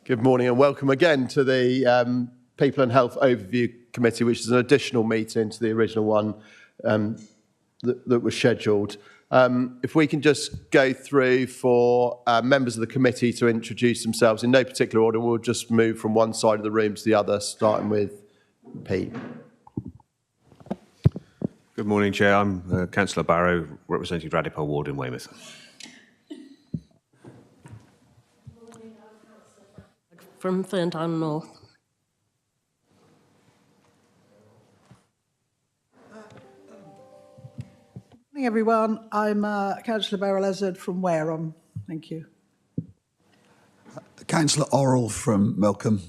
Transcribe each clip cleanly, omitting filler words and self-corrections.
Good morning and welcome again to the People and Health Overview Committee, which is an additional meeting to the original one that was scheduled. If we can just go through for members of the committee to introduce themselves in no particular order, we'll just move from one side of the room to the other, starting with Pete. Good morning, Chair. I'm Councillor Barrow, representing Radipole Ward in Weymouth. From Ferntown North. Good morning, everyone. I'm Councillor Beryl Ezard from Wareham. Thank you. Councillor Orrell from Melcombe.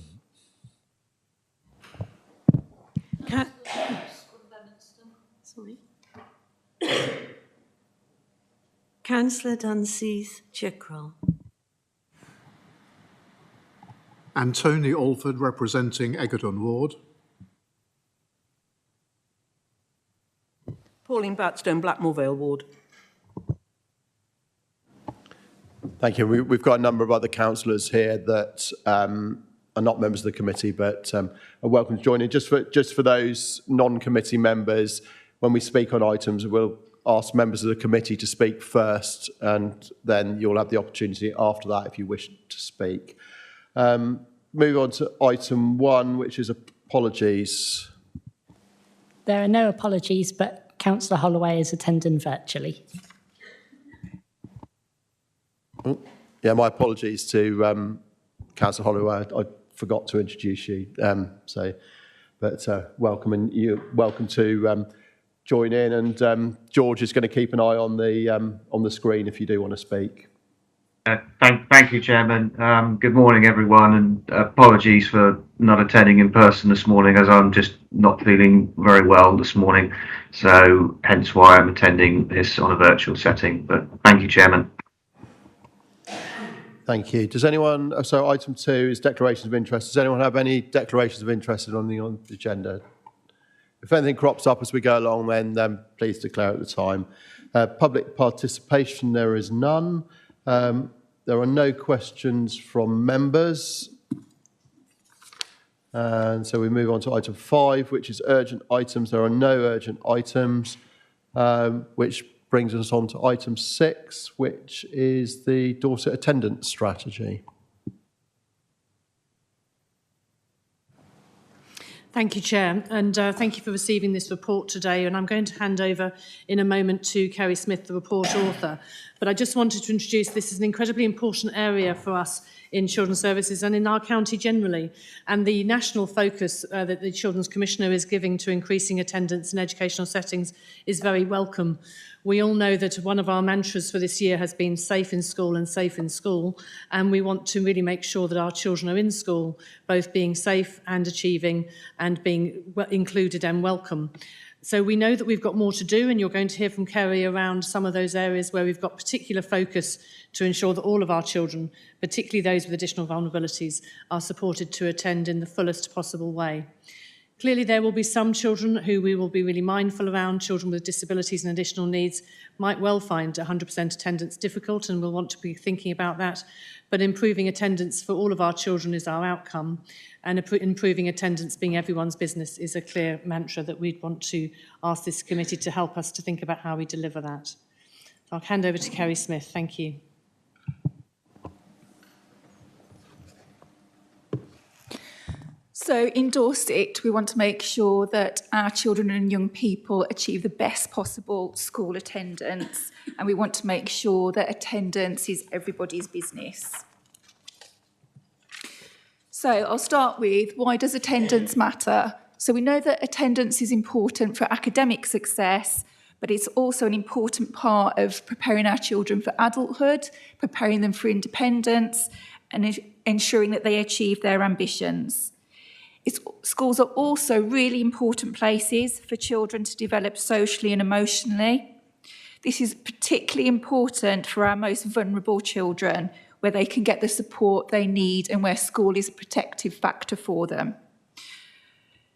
Councillor Dunseith Chickrell. And Tony Alford, representing Egerton Ward. Pauline Batstone, Blackmore Vale Ward. Thank you. We've got a number of other councillors here that are not members of the committee, but are welcome to join in. Just for those non-committee members, when we speak on items, we'll ask members of the committee to speak first, and then you'll have the opportunity after that if you wish to speak. Move on to item 1, which is apologies. There are no apologies, but Councillor Holloway is attending virtually. Oh, yeah, my apologies to Councillor Holloway. I forgot to introduce you. Welcome, and you're welcome to join in. And George is going to keep an eye on the screen if you do want to speak. Thank you, Chairman. Good morning, everyone, and apologies for not attending in person this morning, as I'm just not feeling very well this morning, so hence why I'm attending this on a virtual setting. But thank you, Chairman. Thank you. Does anyone, so item 2 is declarations of interest. Does anyone have any declarations of interest on the agenda? If anything crops up as we go along, then please declare at the time. Public participation, there is none. There are no questions from members. And so we move on to item 5, which is urgent items. There are no urgent items, which brings us on to item 6, which is the Dorset attendance strategy. Thank you, Chair, and thank you for receiving this report today. And I'm going to hand over in a moment to Kerry Smith, the report author. But I just wanted to introduce this as an incredibly important area for us in Children's Services and in our county generally. And the national focus that the Children's Commissioner is giving to increasing attendance in educational settings is very welcome. We all know that one of our mantras for this year has been safe in school and safe in school, and we want to really make sure that our children are in school, both being safe and achieving and being included and welcome. So we know that we've got more to do, and you're going to hear from Kerry around some of those areas where we've got particular focus to ensure that all of our children, particularly those with additional vulnerabilities, are supported to attend in the fullest possible way. Clearly, there will be some children who we will be really mindful around. Children with disabilities and additional needs might well find 100% attendance difficult, and we'll want to be thinking about that. But improving attendance for all of our children is our outcome, and improving attendance being everyone's business is a clear mantra that we'd want to ask this committee to help us to think about how we deliver that. I'll hand over to Kerry Smith. Thank you. So in Dorset, we want to make sure that our children and young people achieve the best possible school attendance, and we want to make sure that attendance is everybody's business. So I'll start with, why does attendance matter? So we know that attendance is important for academic success, but it's also an important part of preparing our children for adulthood, preparing them for independence, and ensuring that they achieve their ambitions. Schools are also really important places for children to develop socially and emotionally. This is particularly important for our most vulnerable children, where they can get the support they need and where school is a protective factor for them.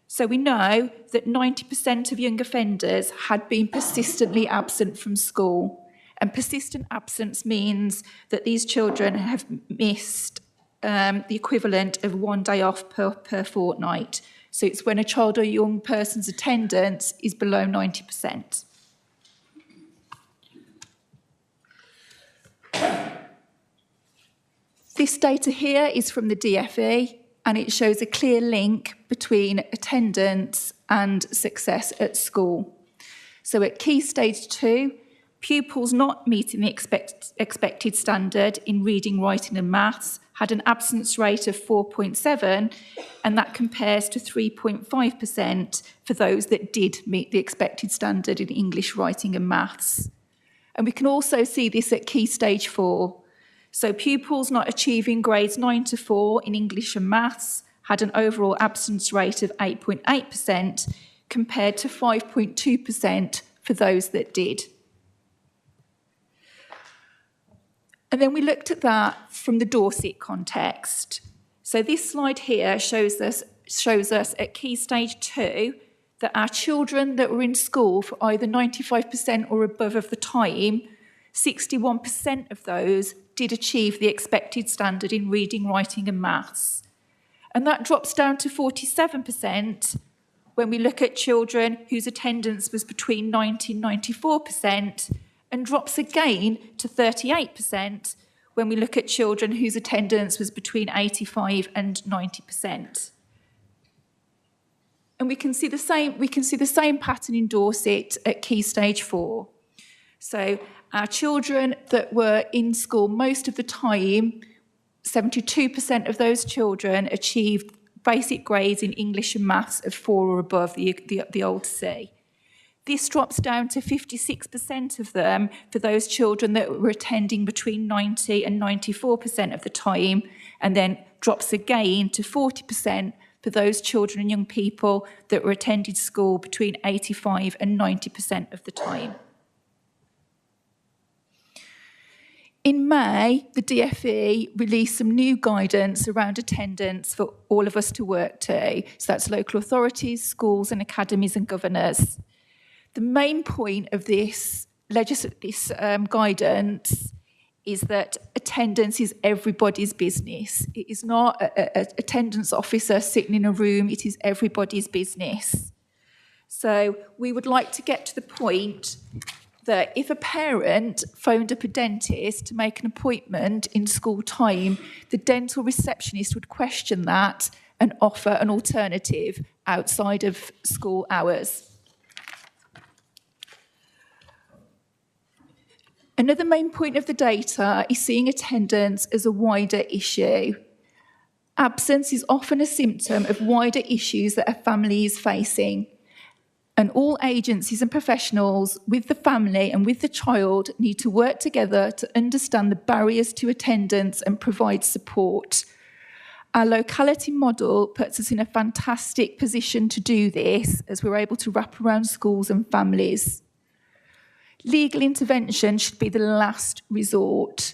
So we know that 90% of young offenders had been persistently absent from school. And persistent absence means that these children have missed the equivalent of 1 day off per fortnight. So it's when a child or young person's attendance is below 90%. This data here is from the DFE, and it shows a clear link between attendance and success at school. So at Key Stage 2, pupils not meeting the expected standard in reading, writing and maths had an absence rate of 4.7, and that compares to 3.5% for those that did meet the expected standard in English, writing and maths. And we can also see this at Key Stage 4. So pupils not achieving grades 9 to 4 in English and maths had an overall absence rate of 8.8% compared to 5.2% for those that did. And then we looked at that from the Dorset context. So this slide here shows us at Key Stage 2 that our children that were in school for either 95% or above of the time, 61% of those did achieve the expected standard in reading, writing and maths. And that drops down to 47% when we look at children whose attendance was between 90 and 94%, and drops again to 38% when we look at children whose attendance was between 85 and 90%. And we can see the same pattern in Dorset at Key Stage 4. So our children that were in school most of the time, 72% of those children achieved basic grades in English and maths of 4 or above, the old C. This drops down to 56% of them for those children that were attending between 90 and 94% of the time, and then drops again to 40% for those children and young people that were attending school between 85 and 90% of the time. In May, the DFE released some new guidance around attendance for all of us to work to. So that's local authorities, schools and academies and governors. The main point of this guidance is that attendance is everybody's business. It is not an attendance officer sitting in a room, it is everybody's business. So we would like to get to the point that if a parent phoned up a dentist to make an appointment in school time, the dental receptionist would question that and offer an alternative outside of school hours. Another main point of the data is seeing attendance as a wider issue. Absence is often a symptom of wider issues that a family is facing. And all agencies and professionals with the family and with the child need to work together to understand the barriers to attendance and provide support. Our locality model puts us in a fantastic position to do this, as we're able to wrap around schools and families. Legal intervention should be the last resort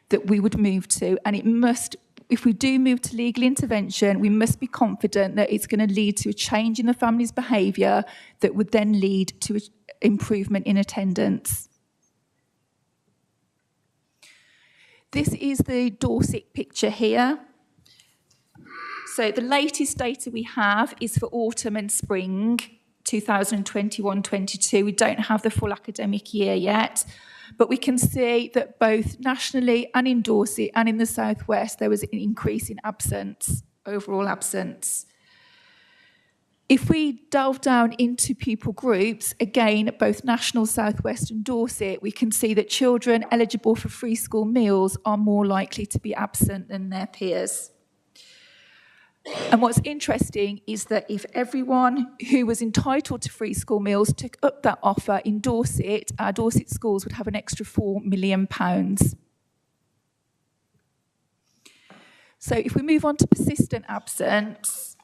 that we would move to, and it must, if we do move to legal intervention, we must be confident that it's going to lead to a change in the family's behaviour that would then lead to improvement in attendance. This is the Dorset picture here. So the latest data we have is for autumn and spring 2021-22. We don't have the full academic year yet, but we can see that both nationally and in Dorset and in the South West, there was an increase in absence, overall absence. If we delve down into pupil groups, again, both National, South West and Dorset, we can see that children eligible for free school meals are more likely to be absent than their peers. And what's interesting is that if everyone who was entitled to free school meals took up that offer in Dorset, our Dorset schools would have an extra £4 million. So if we move on to persistent absence,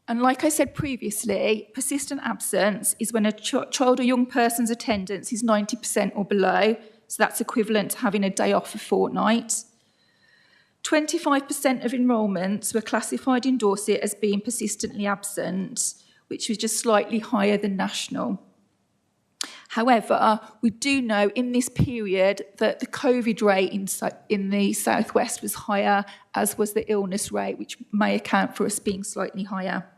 and like I said previously, persistent absence is when a child or young person's attendance is 90% or below, so that's equivalent to having a day off a fortnight. 25% of enrolments were classified in Dorset as being persistently absent, which was just slightly higher than national. However, we do know in this period that the COVID rate in the southwest was higher, as was the illness rate, which may account for us being slightly higher.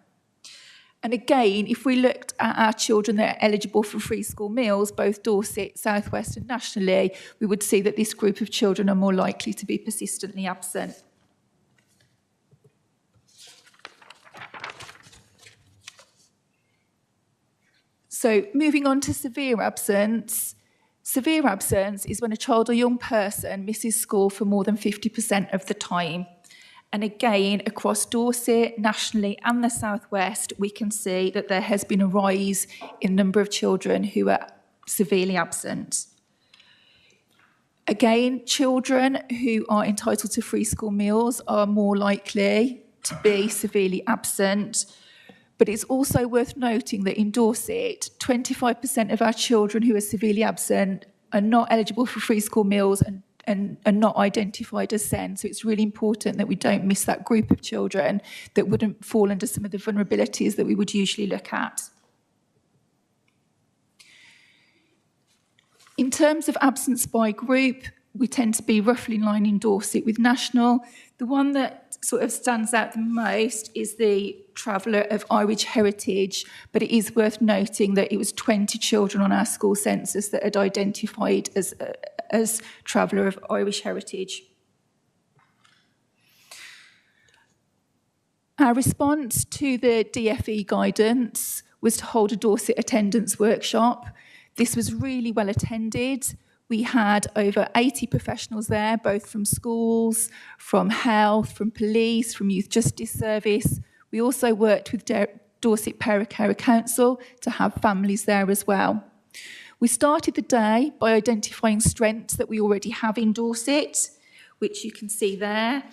And again, if we looked at our children that are eligible for free school meals, both Dorset, South West and nationally, we would see that this group of children are more likely to be persistently absent. So moving on to severe absence. Severe absence is when a child or young person misses school for more than 50% of the time. And again, across Dorset, nationally and the South West, we can see that there has been a rise in the number of children who are severely absent. Again, children who are entitled to free school meals are more likely to be severely absent. But it's also worth noting that in Dorset, 25% of our children who are severely absent are not eligible for free school meals and are not identified as SEND. So it's really important that we don't miss that group of children that wouldn't fall under some of the vulnerabilities that we would usually look at. In terms of absence by group, we tend to be roughly in line in Dorset with national. The one that sort of stands out the most is the traveller of Irish heritage, but it is worth noting that it was 20 children on our school census that had identified as traveller of Irish heritage. Our response to the DFE guidance was to hold a Dorset attendance workshop. This was really well attended. We had over 80 professionals there, both from schools, from health, from police, from Youth Justice Service. We also worked with Dorset Para-Carer Council to have families there as well. We started the day by identifying strengths that we already have in Dorset, which you can see there.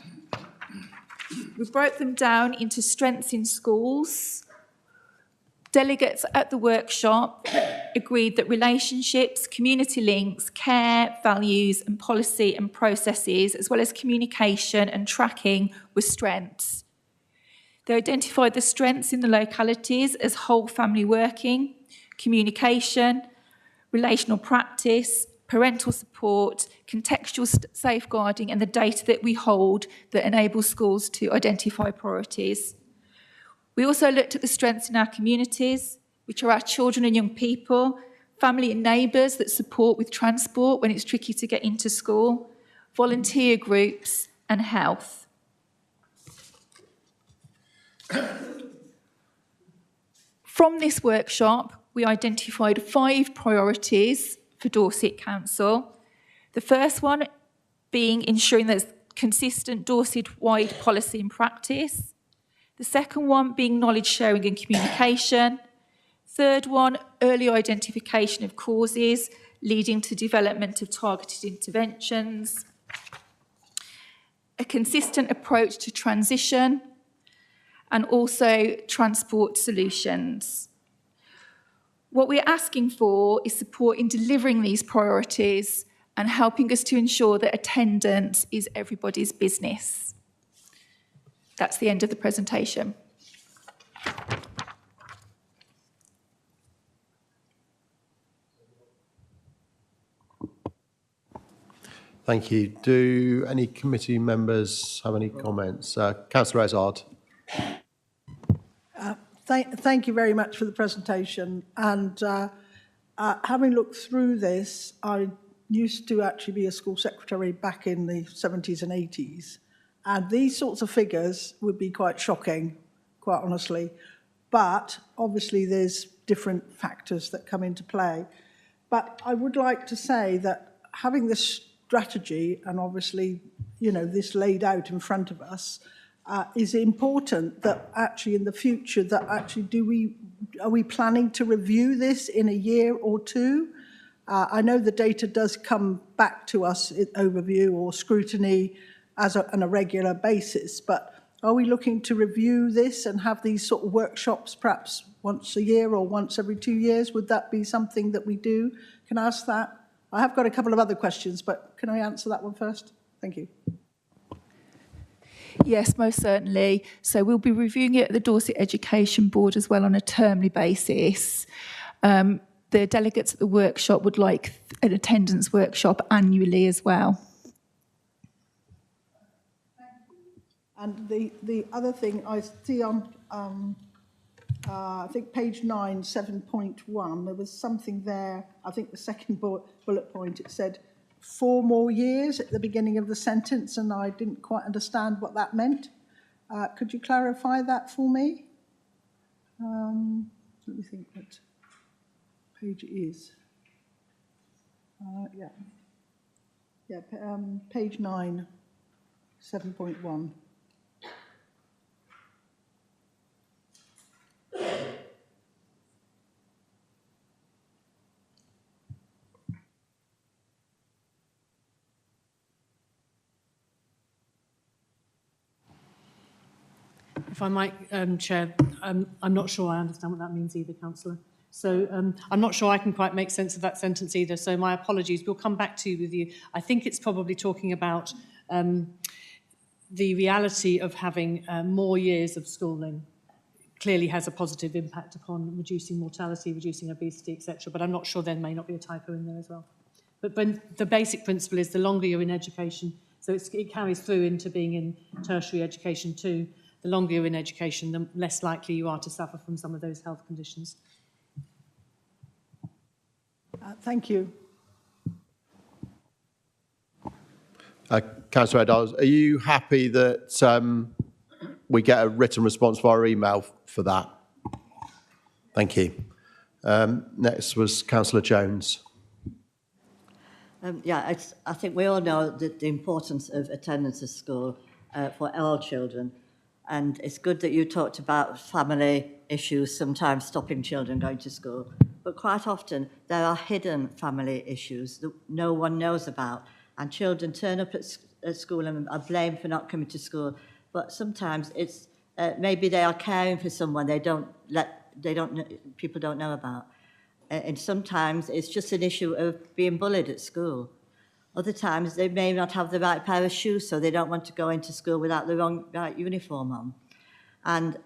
We broke them down into strengths in schools. Delegates at the workshop agreed that relationships, community links, care, values and policy and processes, as well as communication and tracking, were strengths. They identified the strengths in the localities as whole family working, communication, relational practice, parental support, contextual safeguarding and the data that we hold that enables schools to identify priorities. We also looked at the strengths in our communities, which are our children and young people, family and neighbours that support with transport when it's tricky to get into school, volunteer groups and health. From this workshop, we identified 5 priorities for Dorset Council. The first one being ensuring there's consistent Dorset-wide policy and practice. The second one being knowledge sharing and communication. Third one, early identification of causes leading to development of targeted interventions. A consistent approach to transition and also transport solutions. What we're asking for is support in delivering these priorities and helping us to ensure that attendance is everybody's business. That's the end of the presentation. Thank you. Do any committee members have any comments? Councillor Ezard. Thank you very much for the presentation. And having looked through this, I used to actually be a school secretary back in the 70s and 80s. And these sorts of figures would be quite shocking, quite honestly. But obviously there's different factors that come into play. But I would like to say that having this strategy and obviously, this laid out in front of us is important that actually in the future that actually are we planning to review this in a year or two? I know the data does come back to us in overview or scrutiny on a regular basis, but are we looking to review this and have these sort of workshops perhaps once a year or once every 2 years? Would that be something that we do? Can I ask that? I have got a couple of other questions, but can I answer that one first? Thank you. Yes, most certainly. So we'll be reviewing it at the Dorset Education Board as well on a termly basis. the delegates at the workshop would like an attendance workshop annually as well. And the other thing I see on, I think page 9, 7.1, there was something there, I think the second bullet point, it said 4 more years at the beginning of the sentence, and I didn't quite understand what that meant. Could you clarify that for me? Let me think what page it is. Page 9, 7.1. If I might, Chair, I'm not sure I understand what that means either, Councillor. So I'm not sure I can quite make sense of that sentence either. So my apologies. We'll come back to you with you. I think it's probably talking about the reality of having more years of schooling clearly has a positive impact upon reducing mortality, reducing obesity, etc. But I'm not sure there may not be a typo in there as well. But the basic principle is the longer you're in education, so it carries through into being in tertiary education too. The longer you're in education, the less likely you are to suffer from some of those health conditions. Thank you. Councillor Eddowes, are you happy that we get a written response via email for that? Thank you. Next was Councillor Jones. I think we all know the importance of attendance at school for all children. And it's good that you talked about family issues sometimes stopping children going to school. But quite often, there are hidden family issues that no one knows about. And children turn up at school and are blamed for not coming to school. But sometimes it's maybe they are caring for someone people don't know about. And sometimes it's just an issue of being bullied at school. Other times they may not have the right pair of shoes, so they don't want to go into school without the right uniform on. And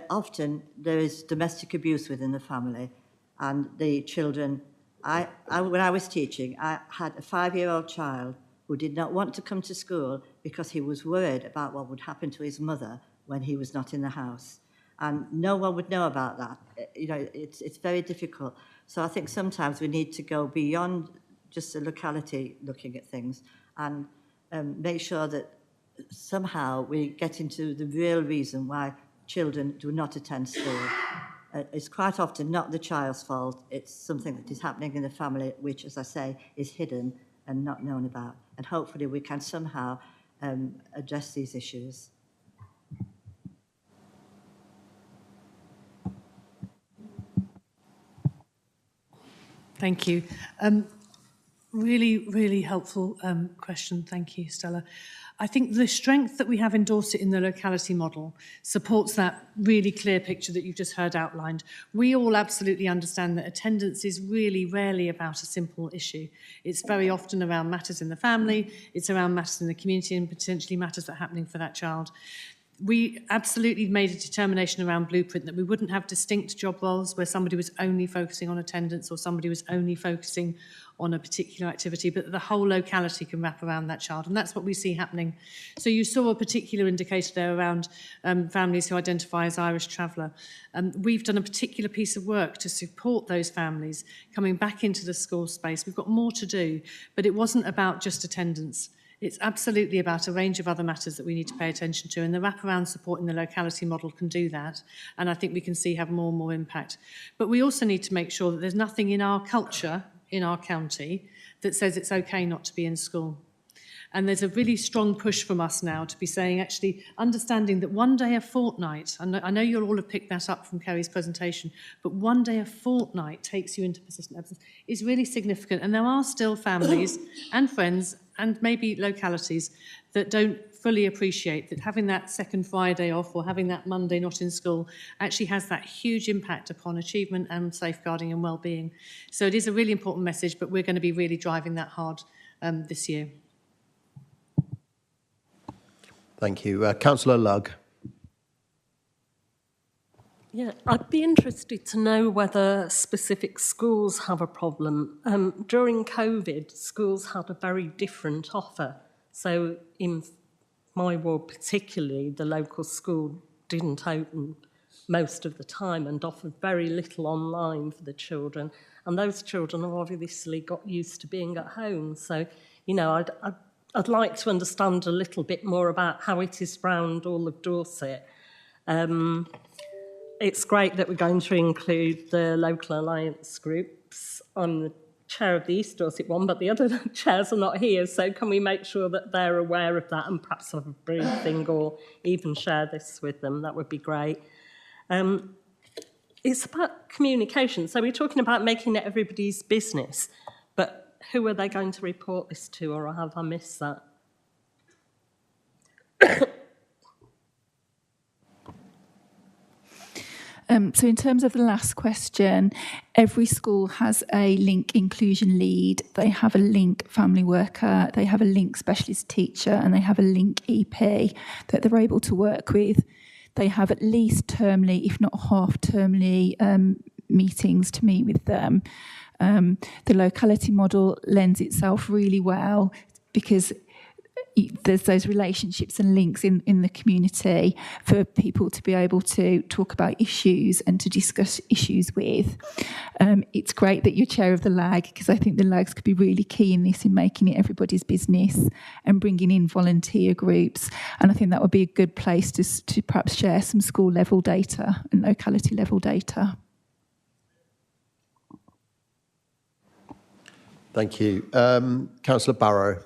often there is domestic abuse within the family. And the children, when I was teaching, I had a 5-year-old child who did not want to come to school because he was worried about what would happen to his mother when he was not in the house. And no one would know about that. You know, it's very difficult. So I think sometimes we need to go beyond just the locality looking at things and make sure that somehow we get into the real reason why children do not attend school. It's quite often not the child's fault. It's something that is happening in the family, which, as I say, is hidden and not known about. And hopefully we can somehow address these issues. Thank you. Really, really helpful question. Thank you, Stella. I think the strength that we have in Dorset in the locality model supports that really clear picture that you've just heard outlined. We all absolutely understand that attendance is really rarely about a simple issue. It's very often around matters in the family, it's around matters in the community and potentially matters that are happening for that child. We absolutely made a determination around Blueprint that we wouldn't have distinct job roles where somebody was only focusing on attendance or somebody was only focusing on a particular activity, but the whole locality can wrap around that child. And that's what we see happening. So you saw a particular indicator there around families who identify as Irish traveller. We've done a particular piece of work to support those families coming back into the school space. We've got more to do, but it wasn't about just attendance. It's absolutely about a range of other matters that we need to pay attention to, and the wraparound support in the locality model can do that, and I think we can see have more and more impact. But we also need to make sure that there's nothing in our culture, in our county, that says it's okay not to be in school. And there's a really strong push from us now to be saying, actually, understanding that one day a fortnight, and I know you'll all have picked that up from Kerry's presentation, but one day a fortnight takes you into persistent absence is really significant. And there are still families and friends and maybe localities that don't fully appreciate that having that second Friday off or having that Monday not in school actually has that huge impact upon achievement and safeguarding and well-being. So it is a really important message, but we're going to be really driving that hard this year. Thank you. Councillor Lugg. Yeah, I'd be interested to know whether specific schools have a problem. During COVID, schools had a very different offer. So in my ward particularly, the local school didn't open most of the time and offered very little online for the children. And those children have obviously got used to being at home. So, you know, I'd like to understand a little bit more about how it is round all of Dorset. It's great that we're going to include the local alliance groups. I'm the chair of the East Dorset one, but the other chairs are not here, so can we make sure that they're aware of that and perhaps have a briefing or even share this with them? That would be great. It's about communication. So we're talking about making it everybody's business, but who are they going to report this to, or have I missed that? So in terms of the last question, every school has a link inclusion lead. They have a link family worker, they have a link specialist teacher, and they have a link EP that they're able to work with. They have at least termly, if not half-termly, meetings to meet with them. The locality model lends itself really well because there's those relationships and links in the community for people to be able to talk about issues and to discuss issues with. It's great that you're chair of the LAG, because I think the LAGs could be really key in this, in making it everybody's business and bringing in volunteer groups. And I think that would be a good place to perhaps share some school level data and locality level data. Thank you. Councillor Barrow.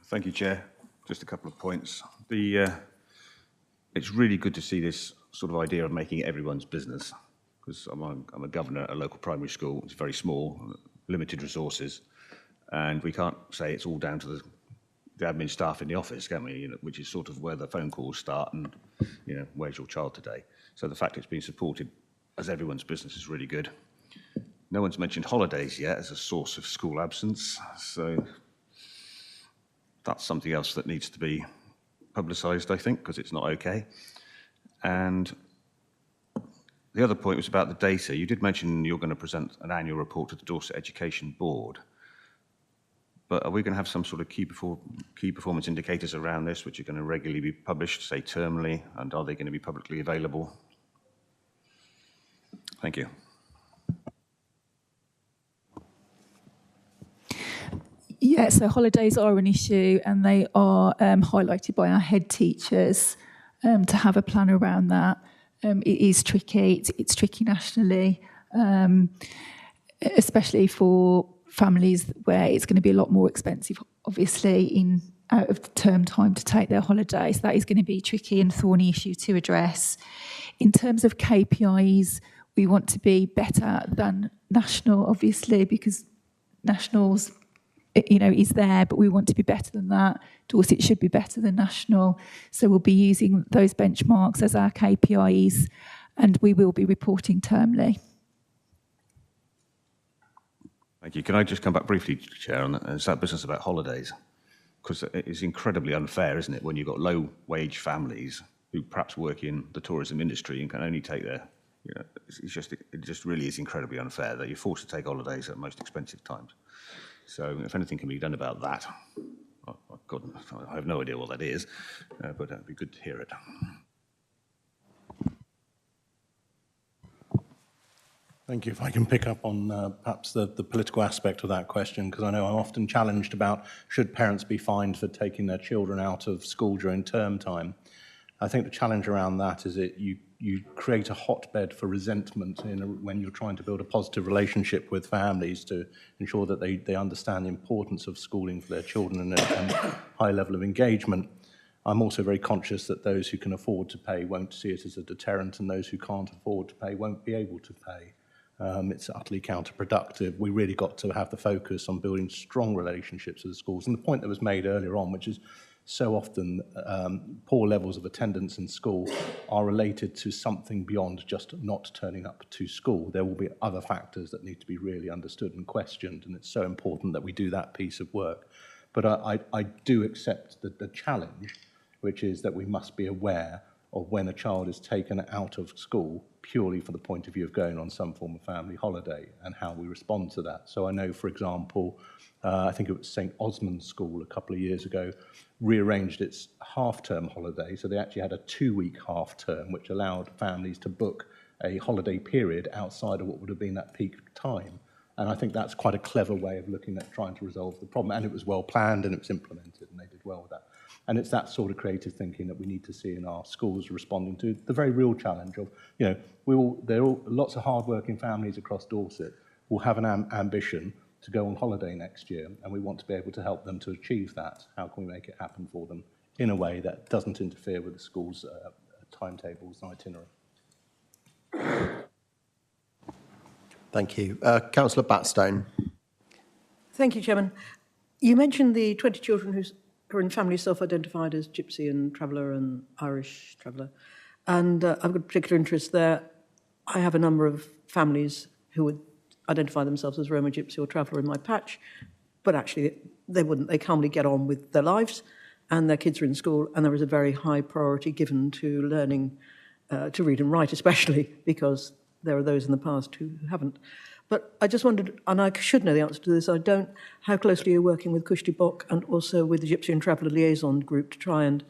Thank you, Chair. Just a couple of points. It's really good to see this sort of idea of making it everyone's business, because I'm a governor at a local primary school. It's very small, limited resources, and we can't say it's all down to the admin staff in the office, can we? You know, which is sort of where the phone calls start and, you know, where's your child today? So the fact it's being supported as everyone's business is really good. No one's mentioned holidays yet as a source of school absence, so that's something else that needs to be publicised, I think, because it's not okay. And the other point was about the data. You did mention you're going to present an annual report to the Dorset Education Board, but are we going to have some sort of key performance indicators around this, which are going to regularly be published, say termly, and are they going to be publicly available? Thank you. Yeah, so holidays are an issue, and they are highlighted by our head teachers to have a plan around that. It is tricky. It's tricky nationally, especially for families where it's going to be a lot more expensive, obviously, in out of term time to take their holidays. So that is going to be a tricky and thorny issue to address. In terms of KPIs, we want to be better than national, obviously, because nationals, you know, is there, but we want to be better than that. Dorset should be better than national. So we'll be using those benchmarks as our KPIs, and we will be reporting termly. Thank you. Can I just come back briefly, Chair, on that? It's that business about holidays, because it's incredibly unfair, isn't it, when you've got low-wage families who perhaps work in the tourism industry and can only take their, you know, it just really is incredibly unfair that you're forced to take holidays at most expensive times. So if anything can be done about that, God, I have no idea what that is, but it'd be good to hear it. Thank you. If I can pick up on perhaps the political aspect of that question, because I know I'm often challenged about should parents be fined for taking their children out of school during term time. I think the challenge around that is that you create a hotbed for resentment when you're trying to build a positive relationship with families to ensure that they understand the importance of schooling for their children and a high level of engagement. I'm also very conscious that those who can afford to pay won't see it as a deterrent, and those who can't afford to pay won't be able to pay. It's utterly counterproductive. We really got to have the focus on building strong relationships with the schools. And the point that was made earlier on, which is so often poor levels of attendance in school are related to something beyond just not turning up to school. There will be other factors that need to be really understood and questioned, and it's so important that we do that piece of work. But I do accept the challenge, which is that we must be aware of when a child is taken out of school purely for the point of view of going on some form of family holiday and how we respond to that. So I know, for example, I think it was St. Osmond's School a couple of years ago, rearranged its half-term holiday. So they actually had a 2-week half-term, which allowed families to book a holiday period outside of what would have been that peak time. And I think that's quite a clever way of looking at trying to resolve the problem. And it was well planned and it was implemented, and they did well with that. And it's that sort of creative thinking that we need to see in our schools responding to the very real challenge of, there are lots of hard-working families across Dorset will have an ambition to go on holiday next year, and we want to be able to help them to achieve that. How can we make it happen for them in a way that doesn't interfere with the school's timetables and itinerary? Thank you. Councillor Batstone. Thank you, Chairman. You mentioned the 20 children who are in families self-identified as Gypsy and Traveller and Irish Traveller. And I've got a particular interest there. I have a number of families who would identify themselves as Roma, Gypsy or Traveller in my patch, but actually they wouldn't. They calmly get on with their lives and their kids are in school, and there is a very high priority given to learning to read and write, especially because there are those in the past who haven't. But I just wondered, and I should know the answer to this, I don't, how closely you're working with Cushti Bok and also with the Gypsy and Traveller Liaison Group to try and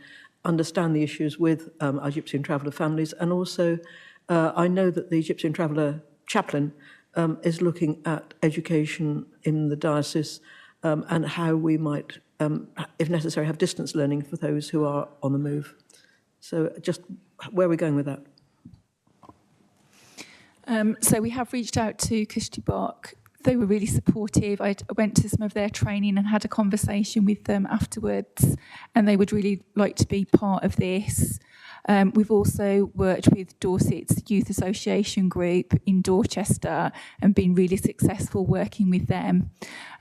understand the issues with our Gypsy and Traveller families. And also, I know that the Gypsy and Traveller chaplain is looking at education in the diocese and how we might, if necessary, have distance learning for those who are on the move. So just where are we going with that? So we have reached out to Cushti Bok. They were really supportive. I went to some of their training and had a conversation with them afterwards, and they would really like to be part of this. We've also worked with Dorset's Youth Association group in Dorchester and been really successful working with them.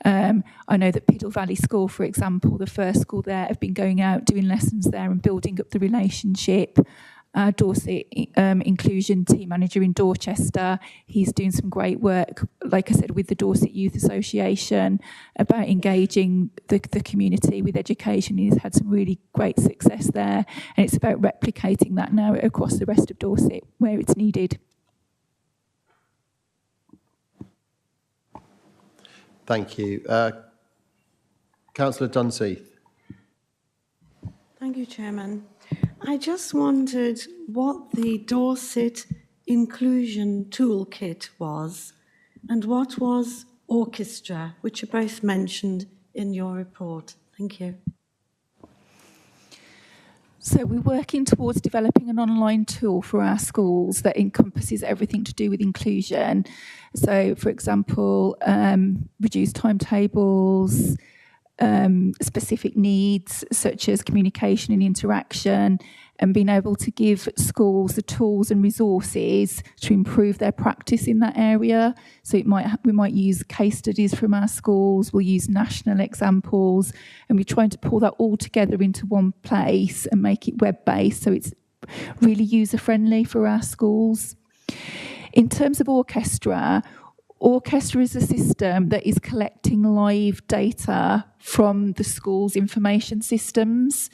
I know that Piddle Valley School, for example, the first school there, have been going out, doing lessons there and building up the relationship. Dorset Inclusion Team Manager in Dorchester, he's doing some great work, like I said, with the Dorset Youth Association about engaging the community with education. He's had some really great success there, and it's about replicating that now across the rest of Dorset where it's needed. Thank you. Councillor Dunseith. Thank you, Chairman. I just wondered what the Dorset Inclusion Toolkit was and what was Orchestra, which are both mentioned in your report. Thank you. So we're working towards developing an online tool for our schools that encompasses everything to do with inclusion. So, for example, reduced timetables, specific needs such as communication and interaction, and being able to give schools the tools and resources to improve their practice in that area. So we might use case studies from our schools, we'll use national examples, and we're trying to pull that all together into one place and make it web-based so it's really user-friendly for our schools. In terms of Orchestra is a system that is collecting live data from the school's information systems.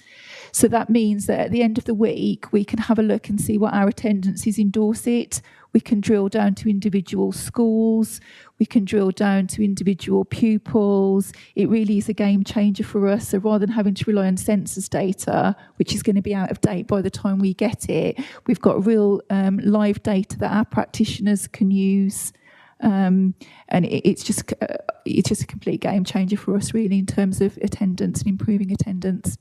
So that means that at the end of the week, we can have a look and see what our attendance is in Dorset. We can drill down to individual schools. We can drill down to individual pupils. It really is a game changer for us. So rather than having to rely on census data, which is going to be out of date by the time we get it, we've got real live data that our practitioners can use. And it's just a complete game changer for us, really, in terms of attendance and improving attendance.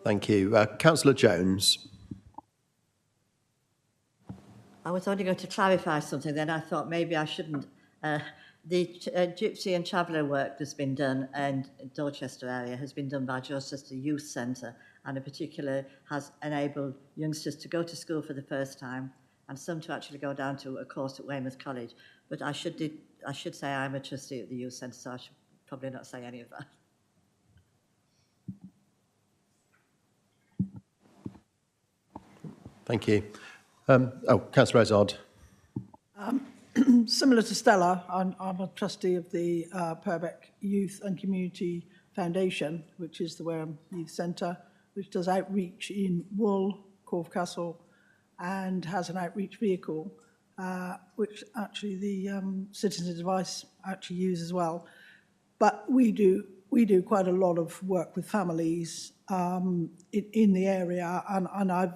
Thank you. Councillor Jones. I was only going to clarify something, then I thought maybe I shouldn't. The Gypsy and Traveller work that's been done in Dorchester area has been done by Dorchester Youth Centre, and in particular has enabled youngsters to go to school for the first time and some to actually go down to a course at Weymouth College. But I should say I'm a trustee at the Youth Centre, so I should probably not say any of that. Thank you. Councillor Azard. Similar to Stella, I'm a trustee of the Purbeck Youth and Community Foundation, which is the Wareham Youth Centre, which does outreach in Wool, Corfe Castle, and has an outreach vehicle, which actually the Citizens Advice actually use as well. But we do quite a lot of work with families in the area, and I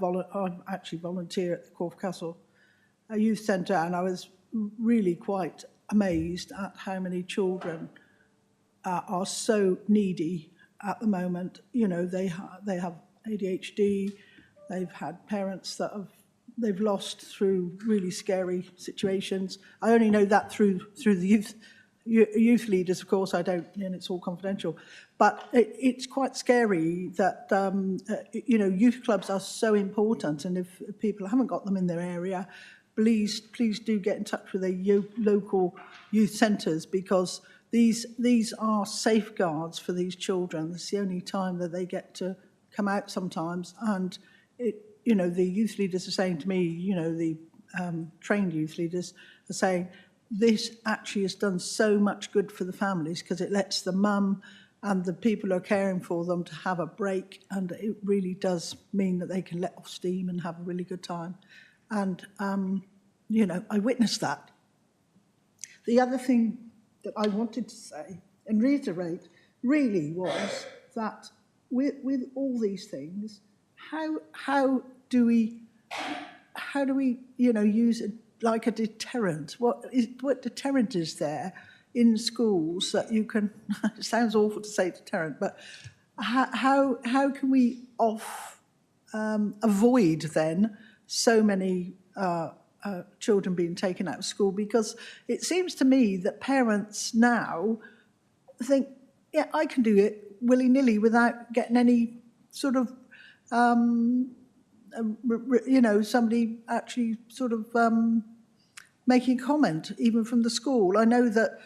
actually volunteer at the Corfe Castle Youth Centre, and I was really quite amazed at how many children are so needy at the moment. You know, they have ADHD, they've had parents that they've lost through really scary situations. I only know that through the youth leaders, of course. I don't, and it's all confidential. But it's quite scary that you know, youth clubs are so important, and if people haven't got them in their area, please do get in touch with their local youth centres, because these are safeguards for these children. It's the only time that they get to come out sometimes, and you know, the youth leaders are saying to me, you know, the trained youth leaders are saying, this actually has done so much good for the families, because it lets the mum and the people who are caring for them to have a break, and it really does mean that they can let off steam and have a really good time. And, you know, I witnessed that. The other thing that I wanted to say and reiterate really was that with all these things, how do we, you know, use it like a deterrent? What deterrent is there in schools that you can? It sounds awful to say deterrent, but how can we avoid then so many children being taken out of school? Because it seems to me that parents now think, yeah, I can do it willy-nilly without getting any sort of you know, somebody actually sort of making comment, even from the school. I know that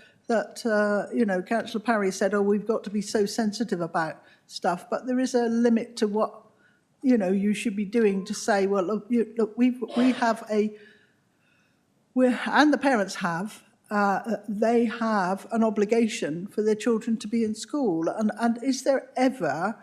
you know, Councillor Parry said, oh, we've got to be so sensitive about stuff, but there is a limit to what, you know, you should be doing to say, well, look, we have and the parents have, they have an obligation for their children to be in school. And is there ever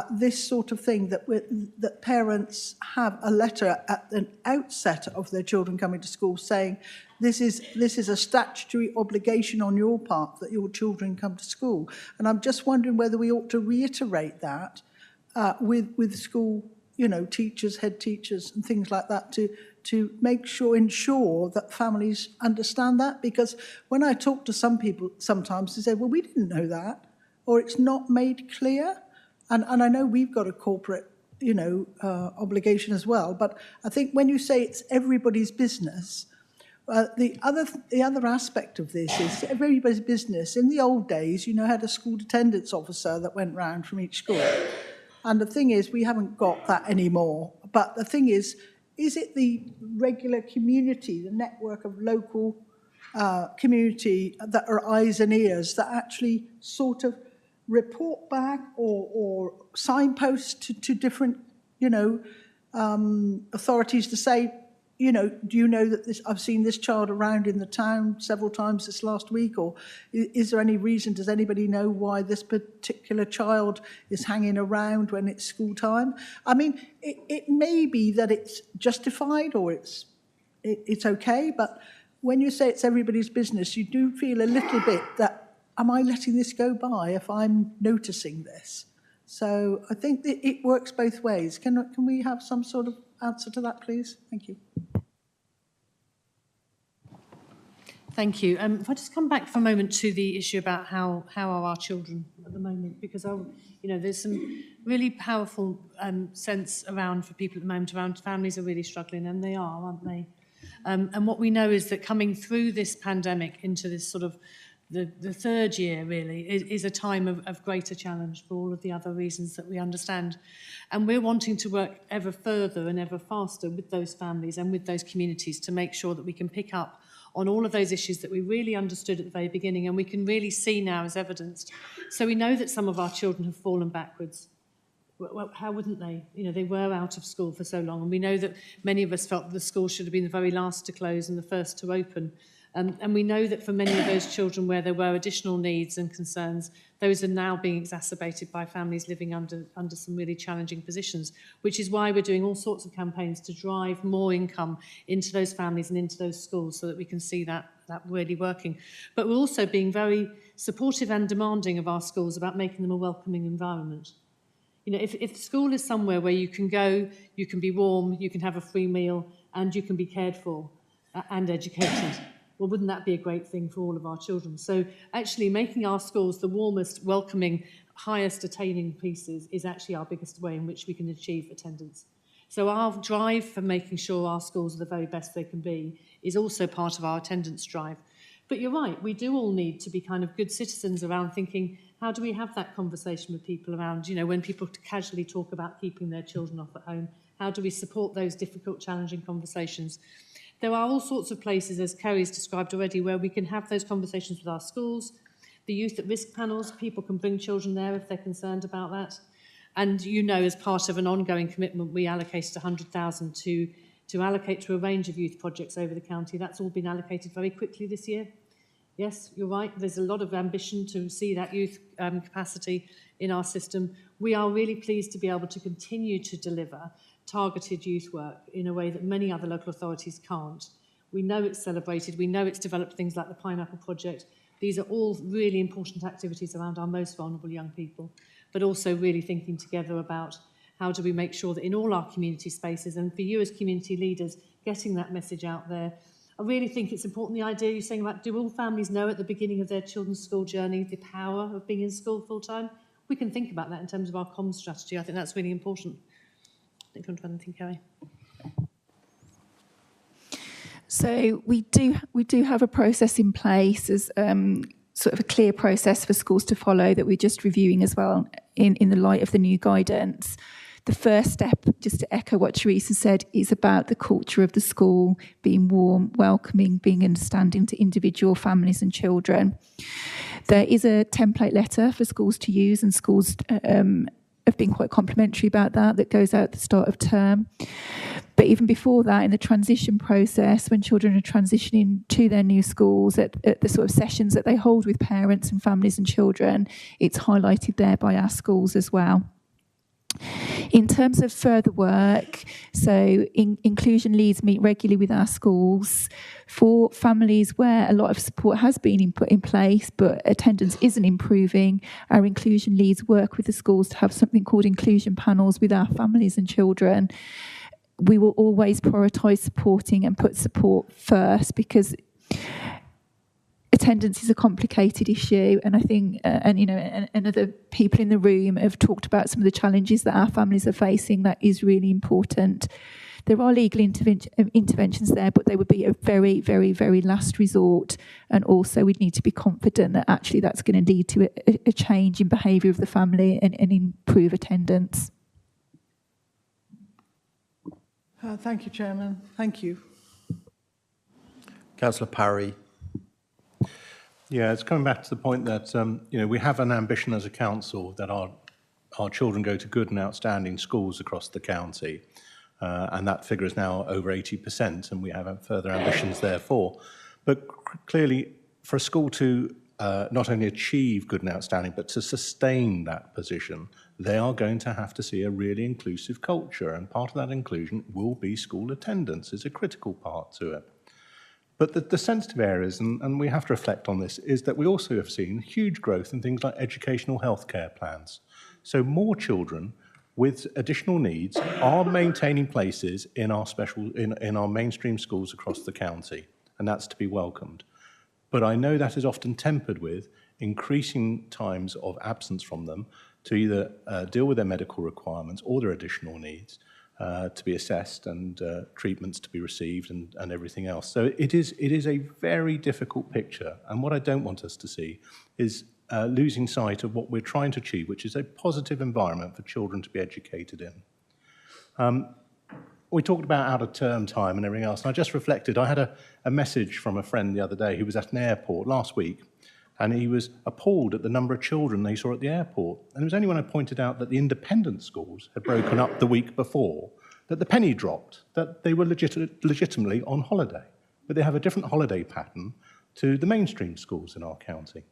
this sort of thing that parents have a letter at the outset of their children coming to school saying, this is a statutory obligation on your part that your children come to school? And I'm just wondering whether we ought to reiterate that with school, you know, teachers, head teachers and things like that, to ensure that families understand that. Because when I talk to some people, sometimes they say, well, we didn't know that, or it's not made clear. And I know we've got a corporate, you know, obligation as well. But I think when you say it's everybody's business, the other aspect of this is everybody's business. In the old days, you know, had a school attendance officer that went round from each school. And the thing is, we haven't got that anymore. But the thing is it the regular community, the network of local community that are eyes and ears that actually sort of report back or signpost to different, you know, authorities to say, you know, do you know that I've seen this child around in the town several times this last week? Or is there any reason, does anybody know why this particular child is hanging around when it's school time? I mean, it may be that it's justified or it's okay, but when you say it's everybody's business, you do feel a little bit that, am I letting this go by if I'm noticing this? So I think that it works both ways. Can we have some sort of answer to that, please? Thank you. Thank you. If I just come back for a moment to the issue about how are our children at the moment, because you know, there's some really powerful sense around for people at the moment around families are really struggling, and they are, aren't they? And what we know is that coming through this pandemic into this sort of the third year really is a time of greater challenge for all of the other reasons that we understand. And we're wanting to work ever further and ever faster with those families and with those communities to make sure that we can pick up on all of those issues that we really understood at the very beginning and we can really see now as evidenced. So we know that some of our children have fallen backwards. Well, how wouldn't they? You know, they were out of school for so long, and we know that many of us felt that the school should have been the very last to close and the first to open. And we know that for many of those children where there were additional needs and concerns, those are now being exacerbated by families living under some really challenging positions, which is why we're doing all sorts of campaigns to drive more income into those families and into those schools so that we can see that really working. But we're also being very supportive and demanding of our schools about making them a welcoming environment. You know, if school is somewhere where you can go, you can be warm, you can have a free meal, and you can be cared for and educated, well, wouldn't that be a great thing for all of our children? So actually making our schools the warmest, welcoming, highest attaining pieces is actually our biggest way in which we can achieve attendance. So our drive for making sure our schools are the very best they can be is also part of our attendance drive. But you're right, we do all need to be kind of good citizens around thinking, how do we have that conversation with people around, you know, when people casually talk about keeping their children off at home, how do we support those difficult, challenging conversations? There are all sorts of places, as Kerry's described already, where we can have those conversations with our schools. The youth at risk panels, people can bring children there if they're concerned about that. And you know, as part of an ongoing commitment, we allocated 100,000 to allocate to a range of youth projects over the county. That's all been allocated very quickly this year. Yes, you're right. There's a lot of ambition to see that youth capacity in our system. We are really pleased to be able to continue to deliver targeted youth work in a way that many other local authorities can't. We know it's celebrated. We know it's developed things like the Pineapple Project. These are all really important activities around our most vulnerable young people, but also really thinking together about how do we make sure that in all our community spaces, and for you as community leaders, getting that message out there. I really think it's important, the idea you're saying about, do all families know at the beginning of their children's school journey the power of being in school full time? We can think about that in terms of our comms strategy. I think that's really important. I think I'm trying to think, Kerry. So we do have a process in place as sort of a clear process for schools to follow that we're just reviewing as well in the light of the new guidance. The first step, just to echo what Teresa said, is about the culture of the school, being warm, welcoming, being understanding to individual families and children. There is a template letter for schools to use, and schools have been quite complimentary about that goes out at the start of term. But even before that, in the transition process, when children are transitioning to their new schools, at the sort of sessions that they hold with parents and families and children, it's highlighted there by our schools as well. In terms of further work, so inclusion leads meet regularly with our schools. For families where a lot of support has been put in place but attendance isn't improving, our inclusion leads work with the schools to have something called inclusion panels with our families and children. We will always prioritise supporting and put support first, because attendance is a complicated issue, and I think, and other people in the room have talked about some of the challenges that our families are facing. That is really important. There are legal interventions there, but they would be a very, very, very last resort, and also we'd need to be confident that actually that's going to lead to a change in behaviour of the family and improve attendance. Thank you, Chairman. Thank you. Councillor Parry. Yeah, it's coming back to the point that we have an ambition as a council that our children go to good and outstanding schools across the county, and that figure is now over 80%, and we have further ambitions therefore. But clearly, for a school to not only achieve good and outstanding, but to sustain that position, they are going to have to see a really inclusive culture, and part of that inclusion will be school attendance. It's a critical part to it. But the sensitive areas, and we have to reflect on this, is that we also have seen huge growth in things like educational healthcare plans. So more children with additional needs are maintaining places in our in our mainstream schools across the county, and that's to be welcomed. But I know that is often tempered with increasing times of absence from them to either deal with their medical requirements or their additional needs, to be assessed, and treatments to be received, and everything else. So it is a very difficult picture, and what I don't want us to see is losing sight of what we're trying to achieve, which is a positive environment for children to be educated in. We talked about out-of-term time and everything else, and I just reflected. I had a message from a friend the other day who was at an airport last week, and he was appalled at the number of children they saw at the airport. And it was only when I pointed out that the independent schools had broken up the week before that the penny dropped, that they were legitimately on holiday. But they have a different holiday pattern, to the mainstream schools in our county.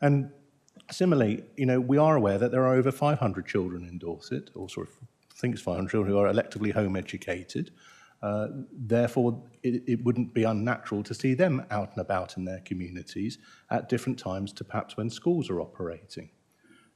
And similarly, we are aware that there are over 500 children in Dorset, or sort of, I think it's 500 children who are electively home educated. Therefore, it wouldn't be unnatural to see them out and about in their communities at different times to perhaps when schools are operating.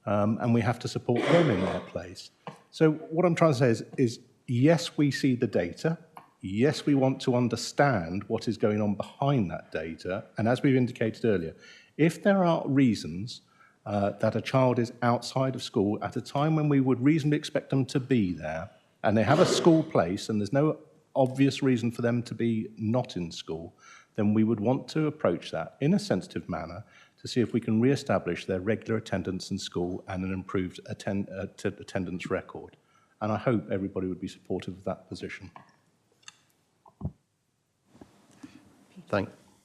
And we have to support them in their place. So what I'm trying to say is yes, we see the data. Yes, we want to understand what is going on behind that data. And as we've indicated earlier, if there are reasons that a child is outside of school at a time when we would reasonably expect them to be there, and they have a school place and there's no obvious reason for them to be not in school, then we would want to approach that in a sensitive manner to see if we can re-establish their regular attendance in school and an improved attendance record. And I hope everybody would be supportive of that position.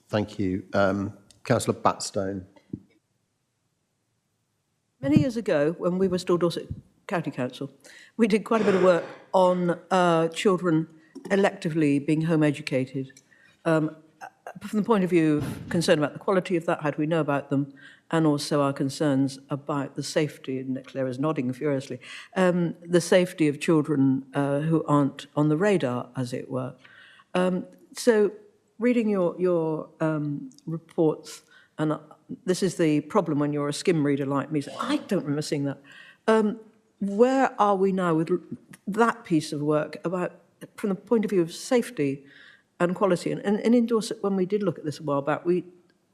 Thank you. Councillor Batstone. Many years ago, when we were still Dorset County Council, we did quite a bit of work on children electively being home educated. From the point of view of concern about the quality of that, how do we know about them, and also our concerns about the safety, and Claire is nodding furiously, the safety of children who aren't on the radar, as it were. So reading your reports, and this is the problem when you're a skim reader like me, so I don't remember seeing that. Where are we now with that piece of work about, from the point of view of safety and quality? And in Dorset, when we did look at this a while back,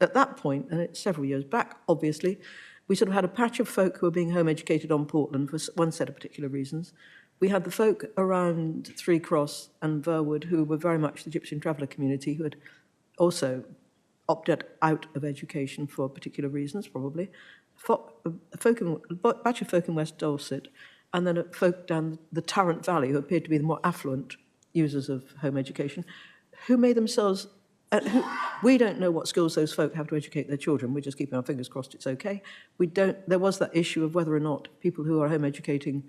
at that point, and it's several years back, obviously, we sort of had a patch of folk who were being home educated on Portland for one set of particular reasons. We had the folk around Three Cross and Verwood who were very much the Gypsy and Traveller community, who had also opted out of education for particular reasons, probably. A batch of folk in West Dorset, and then a folk down the Tarrant Valley who appeared to be the more affluent users of home education, who made themselves... we don't know what skills those folk have to educate their children. We're just keeping our fingers crossed it's okay. There was that issue of whether or not people who are home educating,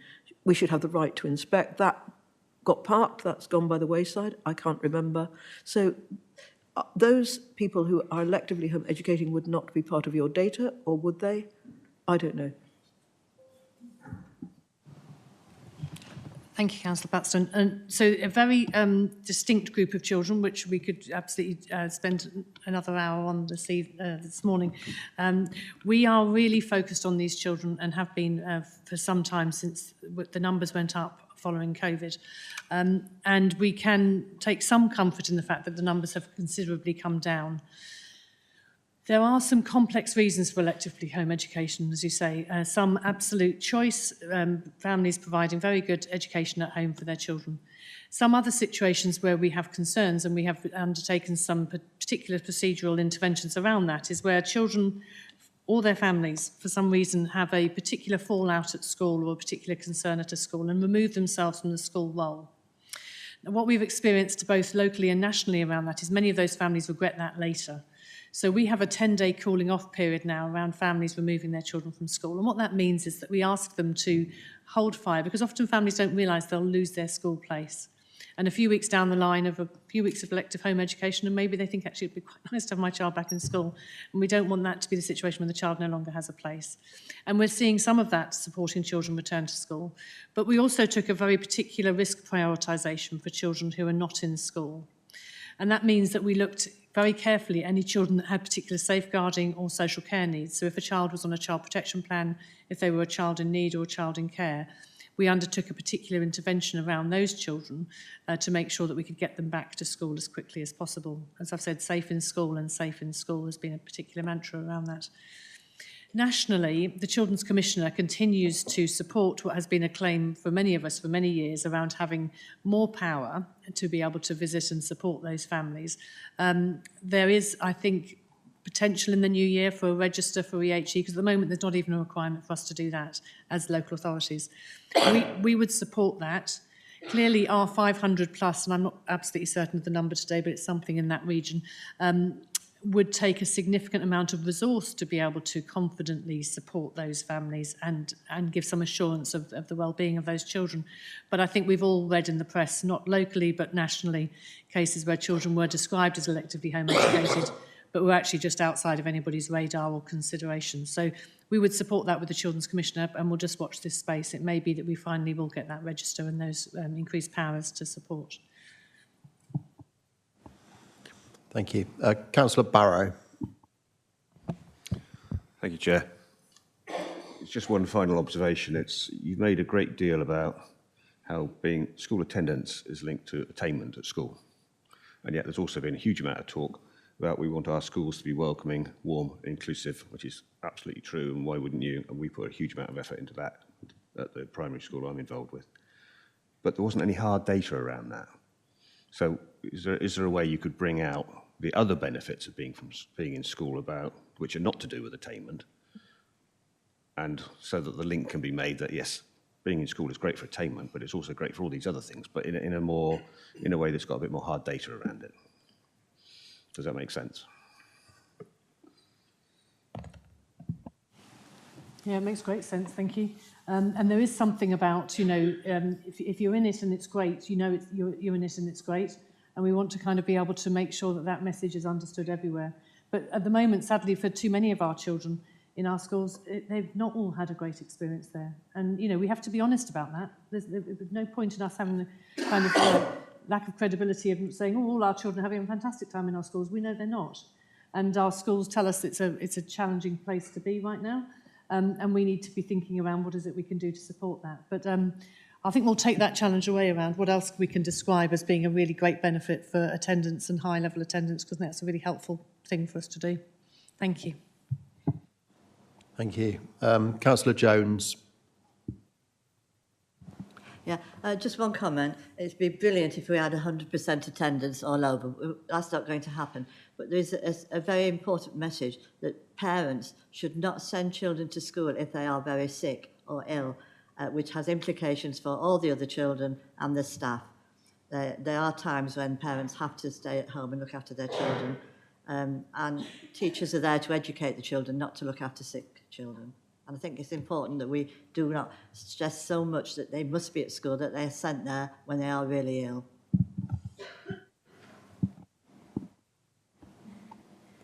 we should have the right to inspect. That got parked, that's gone by the wayside. I can't remember. So those people who are electively home educating would not be part of your data, or would they? I don't know. Thank you, Councillor Batstone. And so a very distinct group of children, which we could absolutely spend another hour on this morning. We are really focused on these children and have been for some time since the numbers went up following COVID. And we can take some comfort in the fact that the numbers have considerably come down. There are some complex reasons for electively home education, as you say. Some absolute choice, families providing very good education at home for their children. Some other situations where we have concerns, and we have undertaken some particular procedural interventions around that, is where children or their families, for some reason, have a particular fallout at school or a particular concern at a school and remove themselves from the school role. Now, what we've experienced both locally and nationally around that is many of those families regret that later. So we have a 10-day cooling off period now around families removing their children from school. And what that means is that we ask them to hold fire, because often families don't realise they'll lose their school place. And a few weeks down the line of a few weeks of elective home education, and maybe they think actually it'd be quite nice to have my child back in school. And we don't want that to be the situation when the child no longer has a place. And we're seeing some of that supporting children return to school. But we also took a very particular risk prioritisation for children who are not in school. And that means that we looked very carefully at any children that had particular safeguarding or social care needs. So if a child was on a child protection plan, if they were a child in need or a child in care, we undertook a particular intervention around those children to make sure that we could get them back to school as quickly as possible. As I've said, safe in school and safe in school has been a particular mantra around that. Nationally, the Children's Commissioner continues to support what has been a claim for many of us for many years around having more power to be able to visit and support those families. There is, I think, potential in the new year for a register for EHE, because at the moment there's not even a requirement for us to do that as local authorities. We would support that. Clearly our 500 plus, and I'm not absolutely certain of the number today, but it's something in that region, would take a significant amount of resource to be able to confidently support those families and give some assurance of the well-being of those children. But I think we've all read in the press, not locally but nationally, cases where children were described as electively home educated, but we're actually just outside of anybody's radar or consideration. So we would support that with the Children's Commissioner, and we'll just watch this space. It may be that we finally will get that register and those increased powers to support. Thank you. Councillor Barrow. Thank you, Chair. It's just one final observation. You've made a great deal about how being school attendance is linked to attainment at school. And yet there's also been a huge amount of talk about we want our schools to be welcoming, warm, inclusive, which is absolutely true, and why wouldn't you? And we put a huge amount of effort into that at the primary school I'm involved with. But there wasn't any hard data around that. So is there a way you could bring out the other benefits of being in school about, which are not to do with attainment, and so that the link can be made that, yes, being in school is great for attainment, but it's also great for all these other things, but in a way that's got a bit more hard data around it. Does that make sense? Yeah, it makes great sense, thank you. And there is something about, if you're in it and it's great, you're in it and it's great, and we want to kind of be able to make sure that that message is understood everywhere. But at the moment, sadly, for too many of our children in our schools, they've not all had a great experience there. And, we have to be honest about that. There's no point in us having the kind of lack of credibility of saying, oh, all our children are having a fantastic time in our schools. We know they're not. And our schools tell us it's a challenging place to be right now. And we need to be thinking around what is it we can do to support that. But I think we'll take that challenge away around what else we can describe as being a really great benefit for attendance and high-level attendance, because that's a really helpful thing for us to do. Thank you. Thank you. Councillor Jones. Yeah, just one comment. It'd be brilliant if we had 100% attendance all over. That's not going to happen. But there's a very important message that parents should not send children to school if they are very sick or ill, which has implications for all the other children and the staff. There are times when parents have to stay at home and look after their children. And teachers are there to educate the children, not to look after sick children. And I think it's important that we do not stress so much that they must be at school, that they are sent there when they are really ill.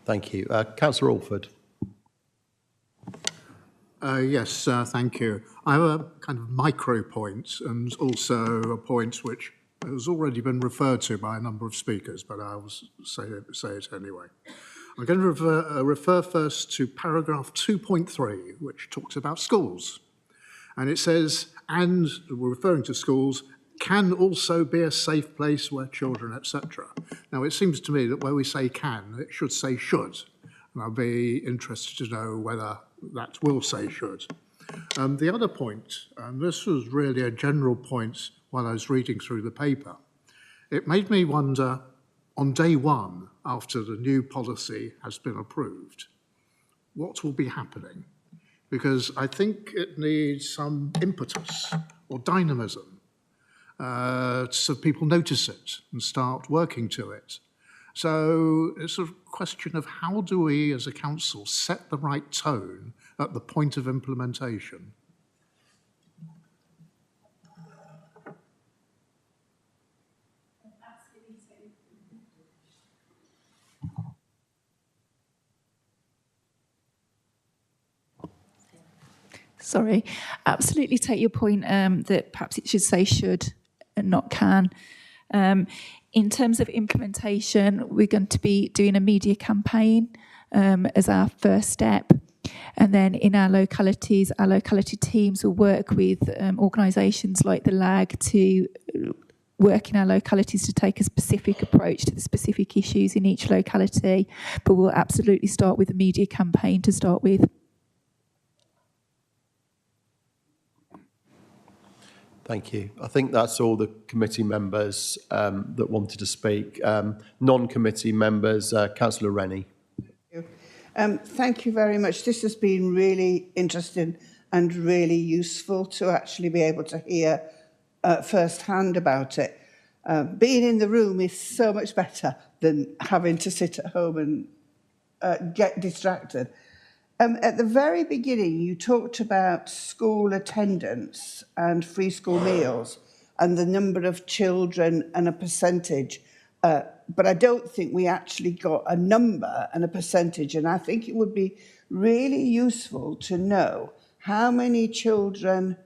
Thank you. Councillor Alford. Yes, thank you. I have a kind of micro point and also a point which has already been referred to by a number of speakers, but I'll say it anyway. I'm going to refer first to paragraph 2.3, which talks about schools. And it says, and we're referring to schools, can also be a safe place where children, etc. Now, it seems to me that where we say can, it should say should. And I'll be interested to know whether that will say should. The other point, and this was really a general point while I was reading through the paper, it made me wonder, on day one, after the new policy has been approved, what will be happening? Because I think it needs some impetus or dynamism so people notice it and start working to it. So it's a question of how do we as a council set the right tone at the point of implementation? Sorry, absolutely take your point that perhaps it should say should and not can. In terms of implementation, we're going to be doing a media campaign as our first step. And then in our locality teams will work with organisations like the LAG to work in our localities to take a specific approach to the specific issues in each locality. But we'll absolutely start with a media campaign to start with. Thank you. I think that's all the committee members that wanted to speak. Non-committee members, Councillor Rennie. Thank you very much. This has been really interesting and really useful to actually be able to hear firsthand about it. Being in the room is so much better than having to sit at home and get distracted. At the very beginning, you talked about school attendance and free school meals and the number of children and a percentage but I don't think we actually got a number and a percentage. And I think it would be really useful to know how many children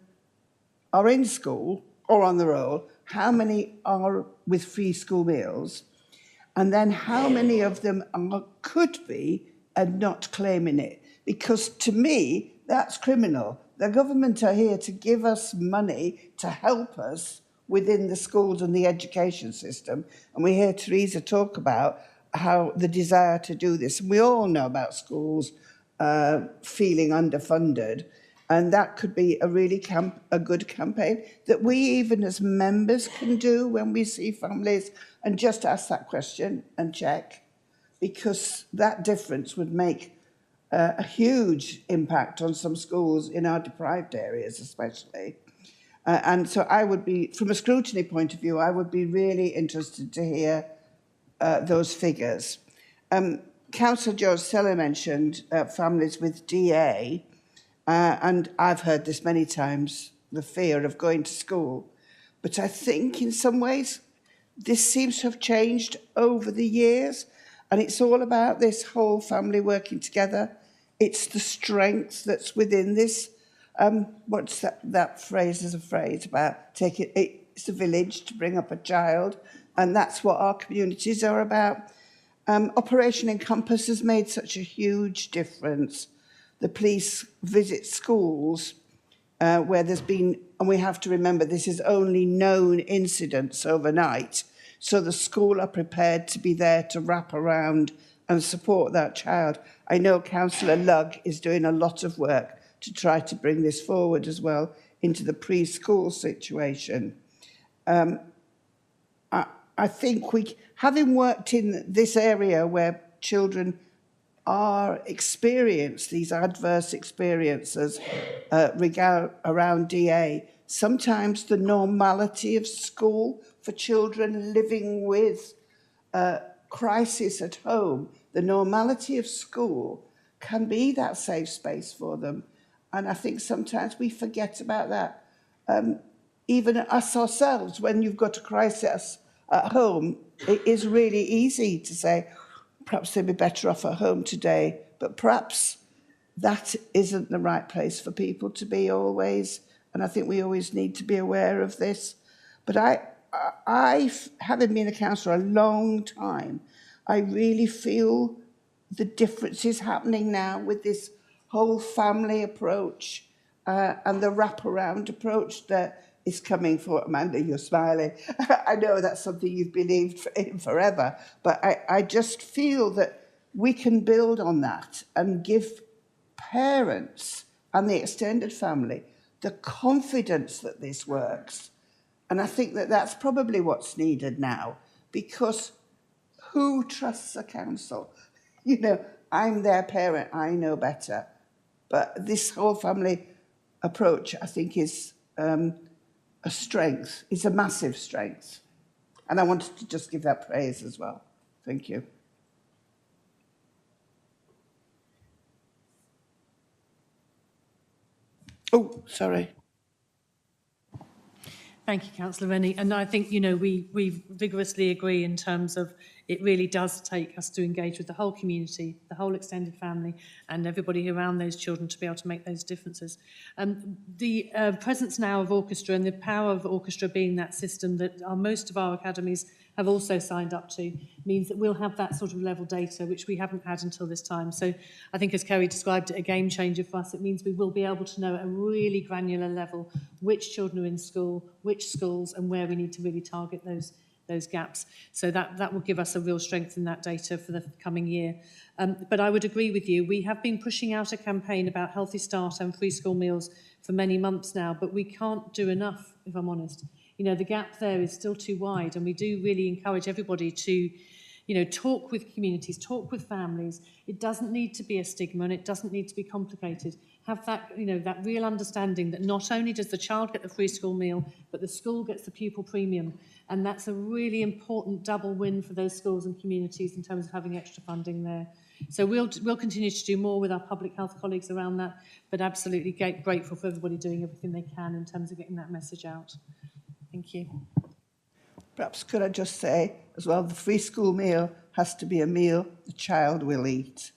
are in school or on the roll, how many are with free school meals, and then how many of them could be and not claiming it. Because to me, that's criminal. The government are here to give us money to help us within the schools and the education system. And we hear Teresa talk about how the desire to do this. We all know about schools feeling underfunded. And that could be a really a good campaign that we even as members can do when we see families and just ask that question and check, because that difference would make a huge impact on some schools in our deprived areas especially. And so I would be, from a scrutiny point of view, I would be really interested to hear those figures. Councillor George Seller mentioned families with DA, and I've heard this many times, the fear of going to school. But I think in some ways, this seems to have changed over the years, and it's all about this whole family working together. It's the strength that's within this. What's that phrase is a phrase about it's a village to bring up a child, and that's what our communities are about. Operation Encompass has made such a huge difference. The police visit schools where there's been, and we have to remember this is only known incidents overnight, so the school are prepared to be there to wrap around and support that child. I know Councillor Lugg is doing a lot of work to try to bring this forward as well into the preschool situation. I think having worked in this area where children experience these adverse experiences around DA, sometimes the normality of school for children living with crisis at home, the normality of school can be that safe space for them. And I think sometimes we forget about that. Even us ourselves, when you've got a crisis at home, it is really easy to say, perhaps they'd be better off at home today, but perhaps that isn't the right place for people to be always. And I think we always need to be aware of this. But I having been a councillor a long time, I really feel the differences happening now with this whole family approach and the wraparound approach that is coming for. Amanda, you're smiling. I know that's something you've believed in forever, but I just feel that we can build on that and give parents and the extended family the confidence that this works. And I think that that's probably what's needed now, because who trusts a council? You know, I'm their parent, I know better. But this whole family approach, I think, is a strength. It's a massive strength. And I wanted to just give that praise as well. Thank you. Oh, sorry. Thank you, Councillor Rennie. And I think, you know, we vigorously agree in terms of it really does take us to engage with the whole community, the whole extended family, and everybody around those children to be able to make those differences. The presence now of orchestra and the power of orchestra being that system that most of our academies have also signed up to means that we'll have that sort of level data, which we haven't had until this time. So I think, as Kerry described it, a game changer for us. It means we will be able to know at a really granular level which children are in school, which schools, and where we need to really target those gaps. So that will give us a real strength in that data for the coming year. But I would agree with you. We have been pushing out a campaign about Healthy Start and free school meals for many months now, but we can't do enough, if I'm honest. You know, the gap there is still too wide, and we do really encourage everybody to, you know, talk with communities, talk with families. It doesn't need to be a stigma, and it doesn't need to be complicated. Have that, you know, that real understanding that not only does the child get the free school meal, but the school gets the pupil premium. And that's a really important double win for those schools and communities in terms of having extra funding there. So we'll continue to do more with our public health colleagues around that, but absolutely grateful for everybody doing everything they can in terms of getting that message out. Thank you. Perhaps could I just say as well, the free school meal has to be a meal the child will eat.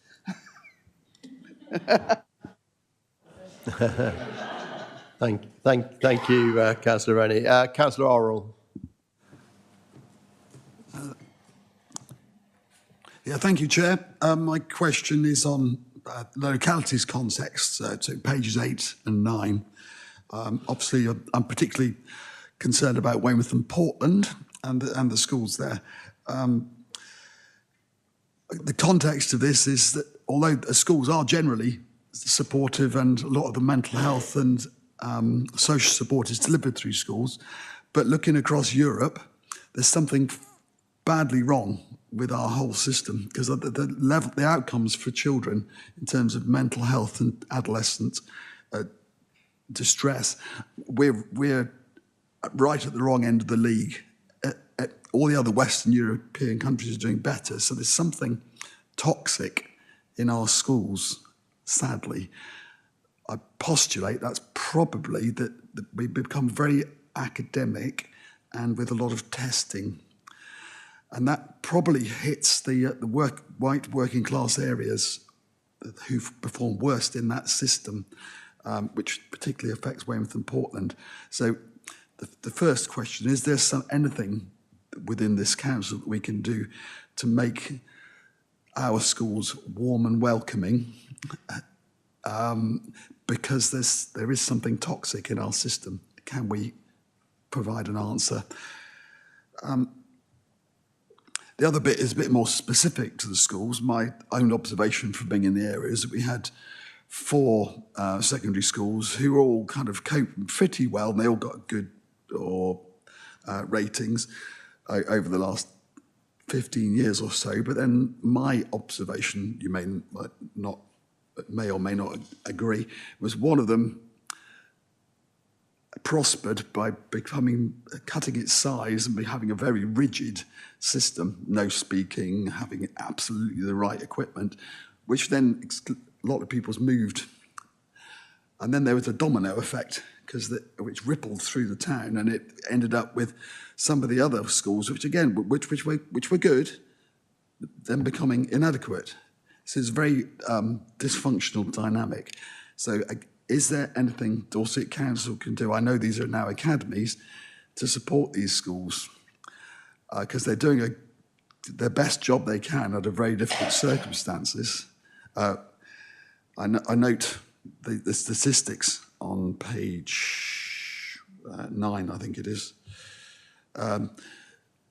Thank you, Councillor Rennie. Councillor Orrell. Yeah, thank you, Chair. My question is on localities context, so pages 8 and 9. Obviously, I'm particularly concerned about Weymouth and Portland and the schools there. The context of this is that although the schools are generally supportive and a lot of the mental health and social support is delivered through schools, but looking across Europe, there's something badly wrong with our whole system, because the outcomes for children in terms of mental health and adolescent distress, we're right at the wrong end of the league. All the other Western European countries are doing better, so there's something toxic in our schools, sadly. I postulate that's probably that we've become very academic and with a lot of testing. And that probably hits the white working class areas who've performed worst in that system, which particularly affects Weymouth and Portland. So the first question, is there anything within this council that we can do to make our schools warm and welcoming? Because there is something toxic in our system. Can we provide an answer? The other bit is a bit more specific to the schools. My own observation from being in the area is that we had 4 secondary schools who were all kind of coping pretty well, and they all got good ratings over the last 15 years or so. But then my observation, you may or may not agree, was one of them prospered by cutting its size and having a very rigid system, no speaking, having absolutely the right equipment, which then a lot of people's moved. And then there was a domino effect, which rippled through the town, and it ended up with some of the other schools, which again, which were good, then becoming inadequate. So it's a very dysfunctional dynamic. So is there anything Dorset Council can do? I know these are now academies to support these schools because they're doing their best job they can under very difficult circumstances. I note the statistics on page 9, I think it is.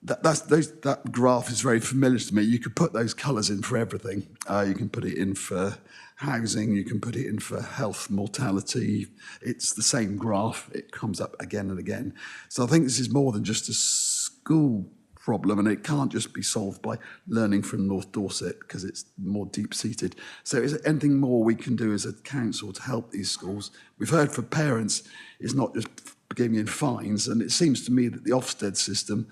That graph is very familiar to me. You could put those colours in for everything. You can put it in for housing, you can put it in for health, mortality. It's the same graph. It comes up again and again. So I think this is more than just a school problem, and it can't just be solved by learning from North Dorset because it's more deep-seated. So is there anything more we can do as a council to help these schools? We've heard for parents, it's not just giving in fines, and it seems to me that the Ofsted system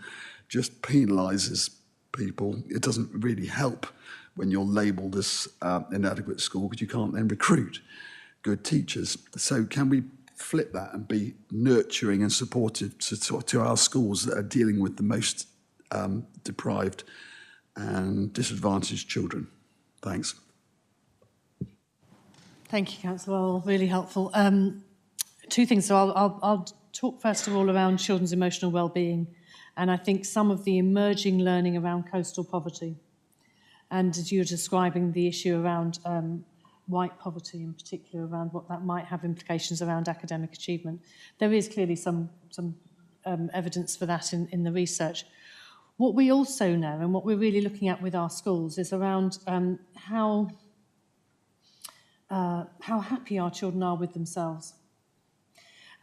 just penalises people. It doesn't really help when you're labelled as inadequate school because you can't then recruit good teachers. So can we flip that and be nurturing and supportive to our schools that are dealing with the most deprived and disadvantaged children? Thanks. Thank you, Councillor Orrell. Really helpful. 2 things. So I'll talk first of all around children's emotional well-being, and I think some of the emerging learning around coastal poverty. And as you were describing the issue around white poverty in particular, around what that might have implications around academic achievement, there is clearly some evidence for that in the research. What we also know, and what we're really looking at with our schools, is around how happy our children are with themselves.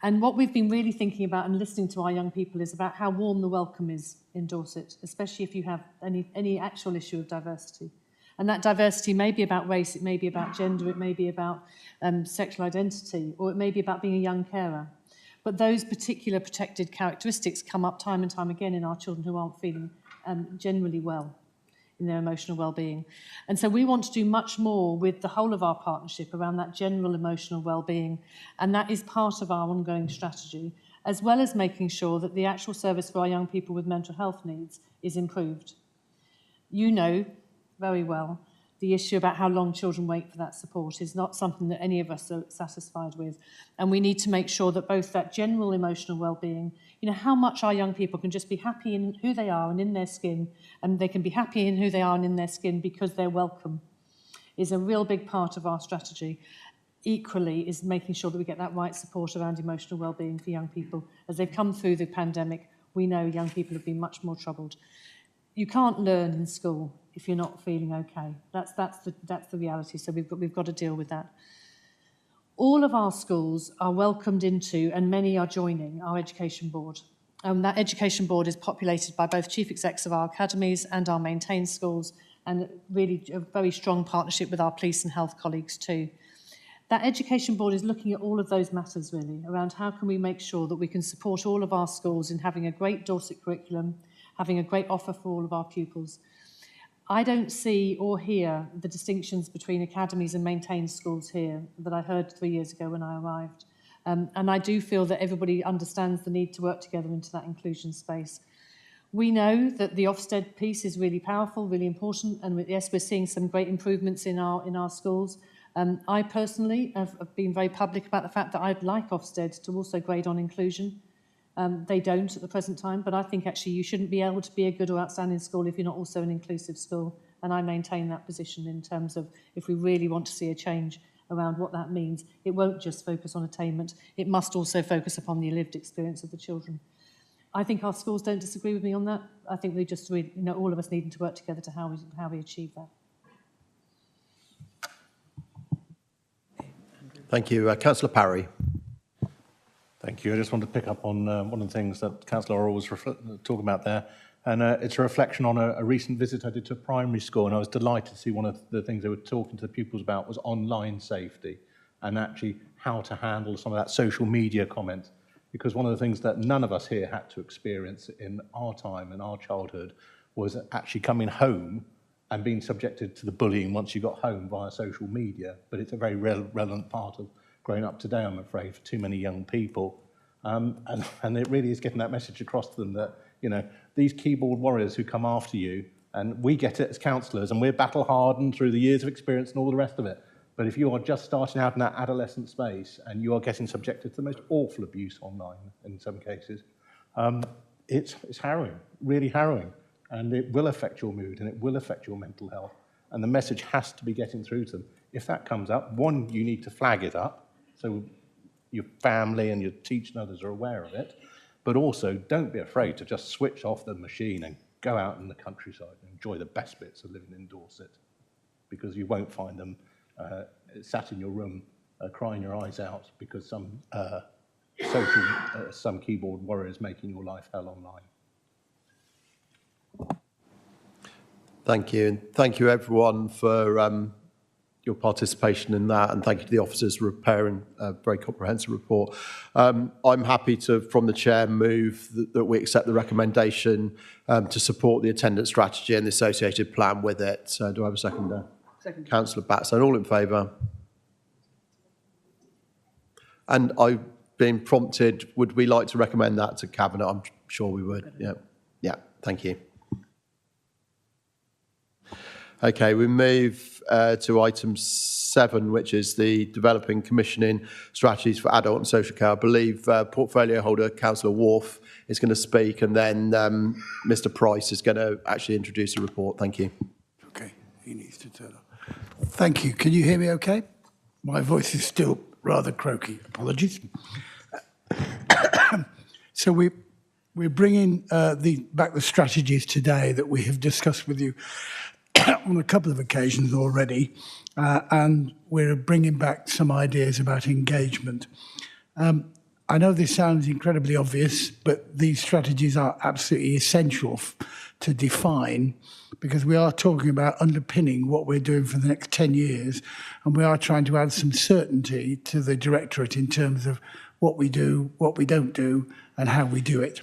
And what we've been really thinking about and listening to our young people is about how warm the welcome is in Dorset, especially if you have any actual issue of diversity. And that diversity may be about race, it may be about gender, it may be about sexual identity, or it may be about being a young carer. But those particular protected characteristics come up time and time again in our children who aren't feeling generally well in their emotional well-being. And so we want to do much more with the whole of our partnership around that general emotional well-being, and that is part of our ongoing strategy. as well as making sure that the actual service for our young people with mental health needs is improved. You know very well the issue about how long children wait for that support is not something that any of us are satisfied with. And we need to make sure that both that general emotional well-being, you know, how much our young people can just be happy in who they are and in their skin, and they can be happy in who they are and in their skin because they're welcome, is a real big part of our strategy. Equally is making sure that we get that right support around emotional well-being for young people. As they've come through the pandemic, we know young people have been much more troubled. You can't learn in school if you're not feeling okay. That's the reality. So we've got to deal with that. All of our schools are welcomed into, and many are joining, our education board. That education board is populated by both chief execs of our academies and our maintained schools, and really a very strong partnership with our police and health colleagues too. That education board is looking at all of those matters really, around how can we make sure that we can support all of our schools in having a great Dorset curriculum, having a great offer for all of our pupils. I don't see or hear the distinctions between academies and maintained schools here that I heard 3 years ago when I arrived. And I do feel that everybody understands the need to work together into that inclusion space. We know that the Ofsted piece is really powerful, really important, and yes, we're seeing some great improvements in our schools. I personally have been very public about the fact that I'd like Ofsted to also grade on inclusion. They don't at the present time, but I think actually you shouldn't be able to be a good or outstanding school if you're not also an inclusive school, and I maintain that position in terms of if we really want to see a change around what that means. It won't just focus on attainment, it must also focus upon the lived experience of the children. I think our schools don't disagree with me on that. I think we just really, you know, all of us needing to work together to how we achieve that. Thank you. Councillor Parry. Thank you. I just want to pick up on one of the things that Councillor Orr was talking about there. And it's a reflection on a recent visit I did to a primary school, and I was delighted to see one of the things they were talking to the pupils about was online safety and actually how to handle some of that social media comment. Because one of the things that none of us here had to experience in our time and our childhood was actually coming home and being subjected to the bullying once you got home via social media. But it's a very relevant part of growing up today, I'm afraid, for too many young people. And it really is getting that message across to them that, you know, these keyboard warriors who come after you, and we get it as counsellors, and we're battle-hardened through the years of experience and all the rest of it. But if you are just starting out in that adolescent space and you are getting subjected to the most awful abuse online in some cases, it's harrowing, really harrowing. And it will affect your mood and it will affect your mental health. And the message has to be getting through to them. If that comes up, one, you need to flag it up so your family and your teacher and others are aware of it. But also, don't be afraid to just switch off the machine and go out in the countryside and enjoy the best bits of living in Dorset, because you won't find them sat in your room crying your eyes out because some keyboard warrior is making your life hell online. Thank you. And thank you, everyone, for your participation in that. And thank you to the officers for preparing a very comprehensive report. I'm happy to, from the chair, move that we accept the recommendation to support the attendance strategy and the associated plan with it. So do I have a second there? Second. Councillor Batson, all in favour? And I've been prompted, would we like to recommend that to Cabinet? I'm sure we would. Yeah. Yeah, thank you. Okay, we move to item 7, which is the developing commissioning strategies for adult and social care. I believe portfolio holder Councillor Wharf is going to speak, and then Mr. Price is going to actually introduce the report. Thank you. Okay, he needs to turn up. Thank you. Can you hear me okay? My voice is still rather croaky. Apologies. So we're bringing back the strategies today that we have discussed with you on a couple of occasions already, and we're bringing back some ideas about engagement. I know this sounds incredibly obvious, but these strategies are absolutely essential to define, because we are talking about underpinning what we're doing for the next 10 years, and we are trying to add some certainty to the directorate in terms of what we do, what we don't do, and how we do it.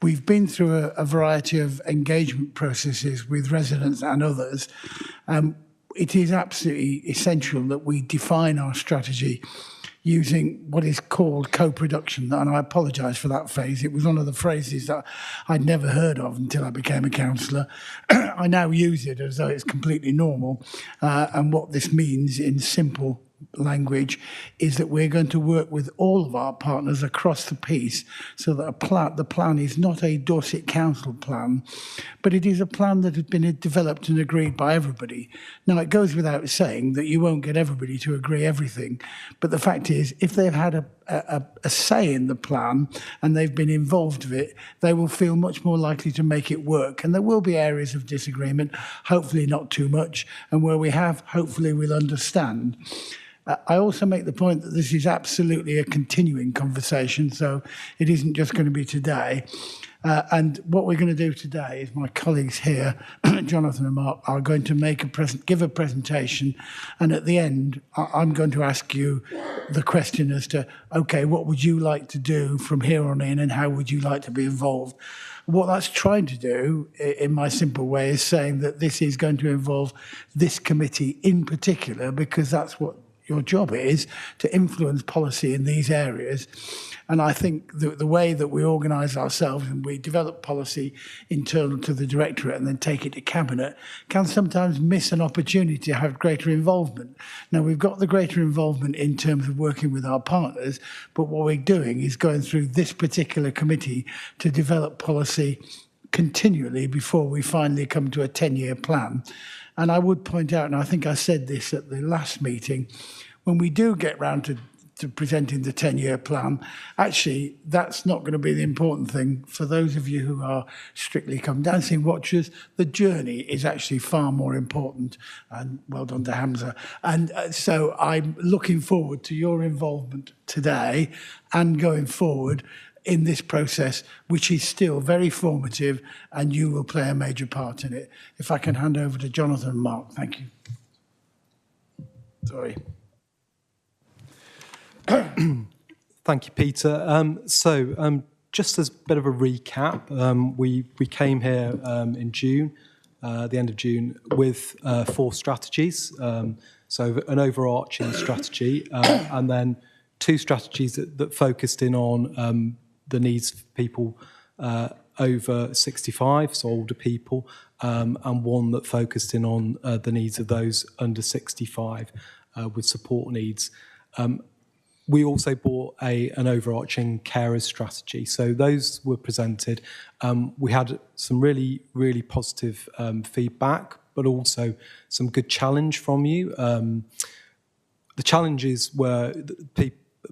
We've been through a variety of engagement processes with residents and others. it is absolutely essential that we define our strategy using what is called co-production. And I apologise for that phrase. It was one of the phrases that I'd never heard of until I became a councillor. I now use it as though it's completely normal. And what this means in simple language is that we're going to work with all of our partners across the piece so that the plan is not a Dorset Council plan, but it is a plan that has been developed and agreed by everybody. Now, it goes without saying that you won't get everybody to agree everything, but the fact is, if they've had a say in the plan and they've been involved with it, they will feel much more likely to make it work. And there will be areas of disagreement, hopefully not too much, and where we have, hopefully we'll understand. I also make the point that this is absolutely a continuing conversation, so it isn't just going to be today. And what we're going to do today is my colleagues here, Jonathan and Mark, are going to give a presentation, and at the end, I'm going to ask you the question as to, okay, what would you like to do from here on in, and how would you like to be involved? What that's trying to do, in my simple way, is saying that this is going to involve this committee in particular, because that's what your job is, to influence policy in these areas. And I think the way that we organise ourselves and we develop policy internal to the Directorate and then take it to Cabinet can sometimes miss an opportunity to have greater involvement. Now, we've got the greater involvement in terms of working with our partners, but what we're doing is going through this particular committee to develop policy continually before we finally come to a 10-year plan. And I would point out, and I think I said this at the last meeting, when we do get round to presenting the 10-year plan, actually, that's not going to be the important thing. For those of you who are strictly Come Dancing watchers, the journey is actually far more important. And well done to Hamza. And so I'm looking forward to your involvement today and going forward in this process, which is still very formative, and you will play a major part in it. If I can hand over to Jonathan and Mark. Thank you. Sorry. Thank you, Peter. Just as a bit of a recap, we came here in June, the end of June, with 4 strategies. So an overarching strategy, and then 2 strategies that focused in on the needs of people over 65, so older people, and one that focused in on the needs of those under 65 with support needs. We also brought an overarching carers strategy. So those were presented. We had some really, really positive feedback, but also some good challenge from you. The challenges were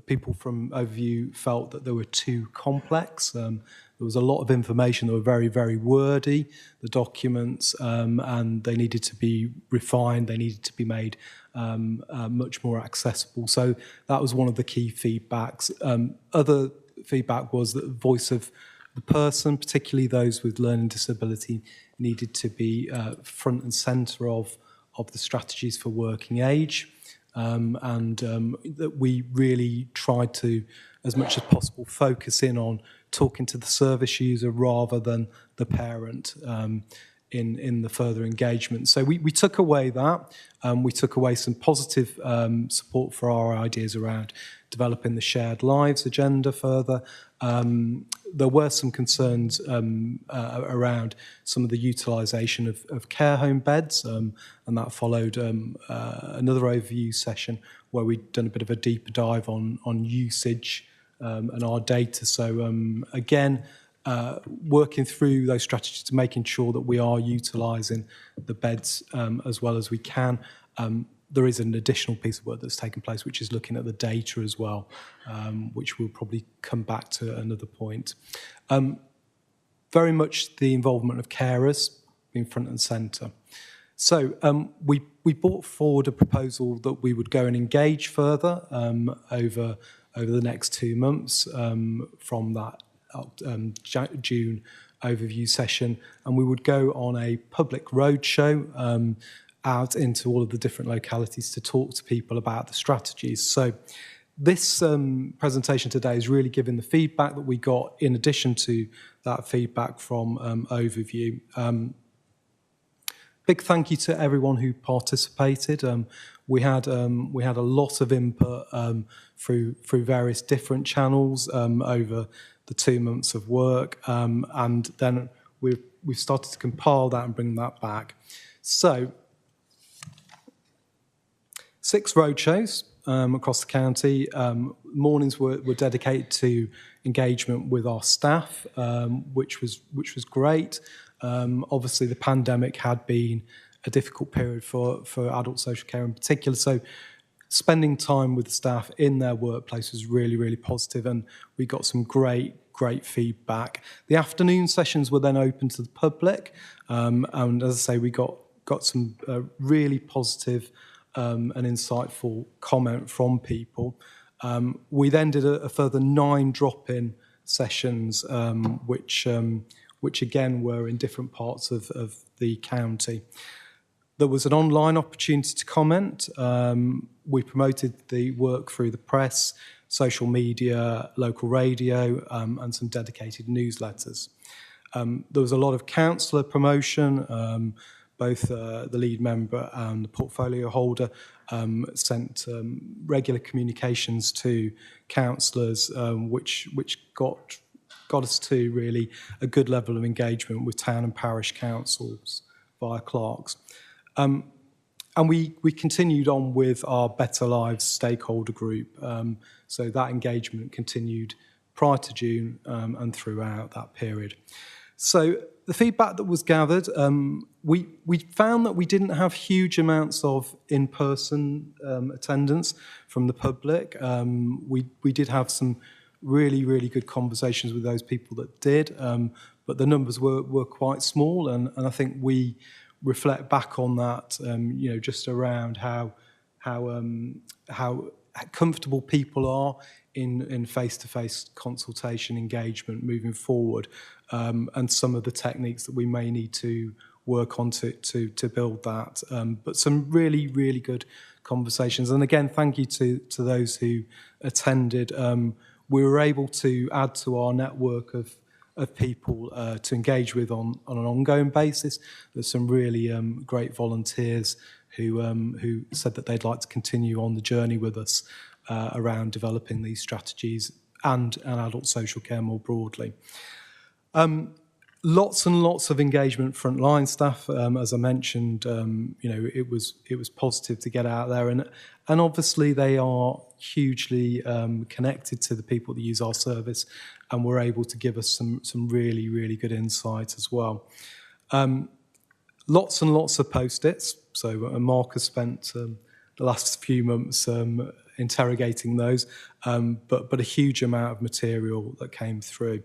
people from Overview felt that they were too complex. There was a lot of information that were very, very wordy, the documents, and they needed to be refined, they needed to be made much more accessible. So that was one of the key feedbacks. Other feedback was that the voice of the person, particularly those with learning disability, needed to be front and centre of the strategies for working age. That we really tried to, as much as possible, focus in on talking to the service user rather than the parent in the further engagement. So we took away that. We took away some positive support for our ideas around developing the shared lives agenda further. There were some concerns around some of the utilisation of care home beds, and that followed another overview session where we'd done a bit of a deeper dive on usage and our data. So again, working through those strategies to making sure that we are utilising the beds as well as we can. There is an additional piece of work that's taken place, which is looking at the data as well, which we'll probably come back to at another point. Very much the involvement of carers being front and centre. So we brought forward a proposal that we would go and engage further over the next 2 months from that June overview session, and we would go on a public roadshow out into all of the different localities to talk to people about the strategies. So this presentation today is really giving the feedback that we got in addition to that feedback from Overview. big thank you to everyone who participated. We had a lot of input through various different channels over the 2 months of work, and then we've started to compile that and bring that back. So, 6 roadshows across the county. Mornings were dedicated to engagement with our staff, which was great. Obviously, the pandemic had been a difficult period for adult social care in particular, so spending time with the staff in their workplace was really, really positive, and we got some great feedback. The afternoon sessions were then open to the public, and as I say, we got some really positive and insightful comment from people. We then did a further 9 drop-in sessions, which again were in different parts of the county. There was an online opportunity to comment. We promoted the work through the press, social media, local radio, and some dedicated newsletters. There was a lot of councillor promotion. Both the lead member and the portfolio holder sent regular communications to councillors, which got us to really a good level of engagement with town and parish councils via clerks. And we continued on with our Better Lives stakeholder group. So that engagement continued prior to June and throughout that period. So the feedback that was gathered, we found that we didn't have huge amounts of in-person attendance from the public. We did have some really good conversations with those people that did, but the numbers were quite small, and I think we reflect back on that, just around how comfortable people are in face-to-face consultation engagement moving forward, and some of the techniques that we may need to work on to build that. But some really good conversations. And again, thank you to those who attended. We were able to add to our network of people to engage with on an ongoing basis. There's some really great volunteers who said that they'd like to continue on the journey with us around developing these strategies and adult social care more broadly. Lots and lots of engagement frontline staff. As I mentioned, it was positive to get out there, and obviously they are hugely connected to the people that use our service, and were able to give us some really good insight as well. Lots and lots of post-its. So Mark has spent the last few months interrogating those, but a huge amount of material that came through.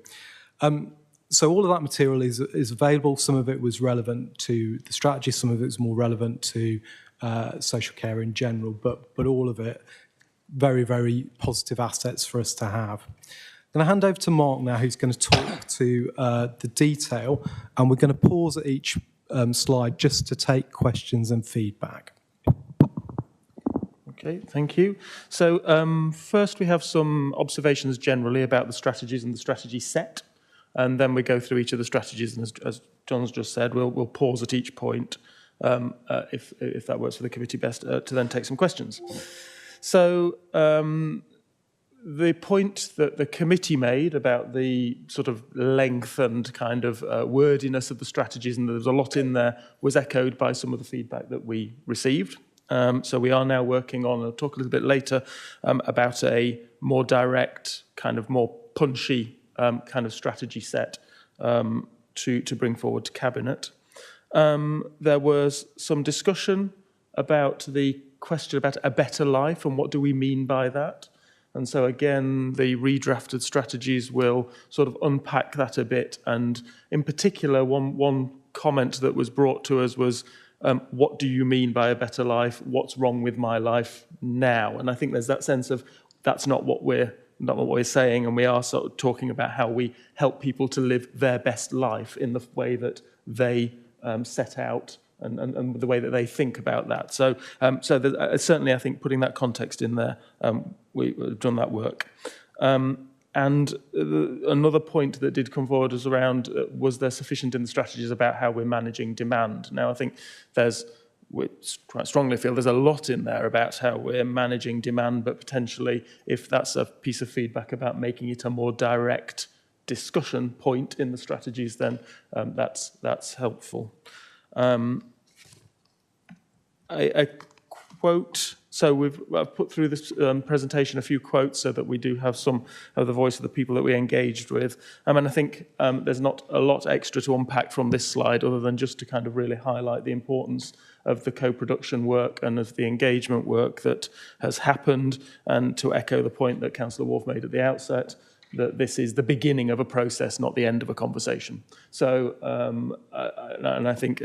So all of that material is available. Some of it was relevant to the strategy, some of it was more relevant to social care in general, but all of it very positive assets for us to have. I'm going to hand over to Mark now, who's going to talk to the detail, and we're going to pause at each slide just to take questions and feedback. Okay, thank you. So first we have some observations generally about the strategies and the strategy set, and then we go through each of the strategies, and as John's just said, we'll pause at each point if that works for the committee best, to then take some questions. So the point that the committee made about the sort of length and kind of wordiness of the strategies, and there's a lot in there, was echoed by some of the feedback that we received. So we are now working on, I'll talk a little bit later, about a more direct, kind of more punchy kind of strategy set to bring forward to Cabinet. There was some discussion about the question about a better life and what do we mean by that. And so again, the redrafted strategies will sort of unpack that a bit. And in particular, one comment that was brought to us was, what do you mean by a better life? What's wrong with my life now? And I think there's that sense of that's not what we're saying, and we are sort of talking about how we help people to live their best life in the way that they set out and the way that they think about that. So certainly I think putting that context in there, we've done that work. And another point that did come forward was around, was there sufficient in the strategies about how we're managing demand? Now, I think we quite strongly feel there's a lot in there about how we're managing demand, but potentially if that's a piece of feedback about making it a more direct discussion point in the strategies, then that's helpful. A quote. So I've put through this presentation a few quotes so that we do have some of the voice of the people that we engaged with. And I think there's not a lot extra to unpack from this slide other than just to kind of really highlight the importance of the co-production work and of the engagement work that has happened, and to echo the point that Councillor Wharf made at the outset, that this is the beginning of a process, not the end of a conversation. So, and I think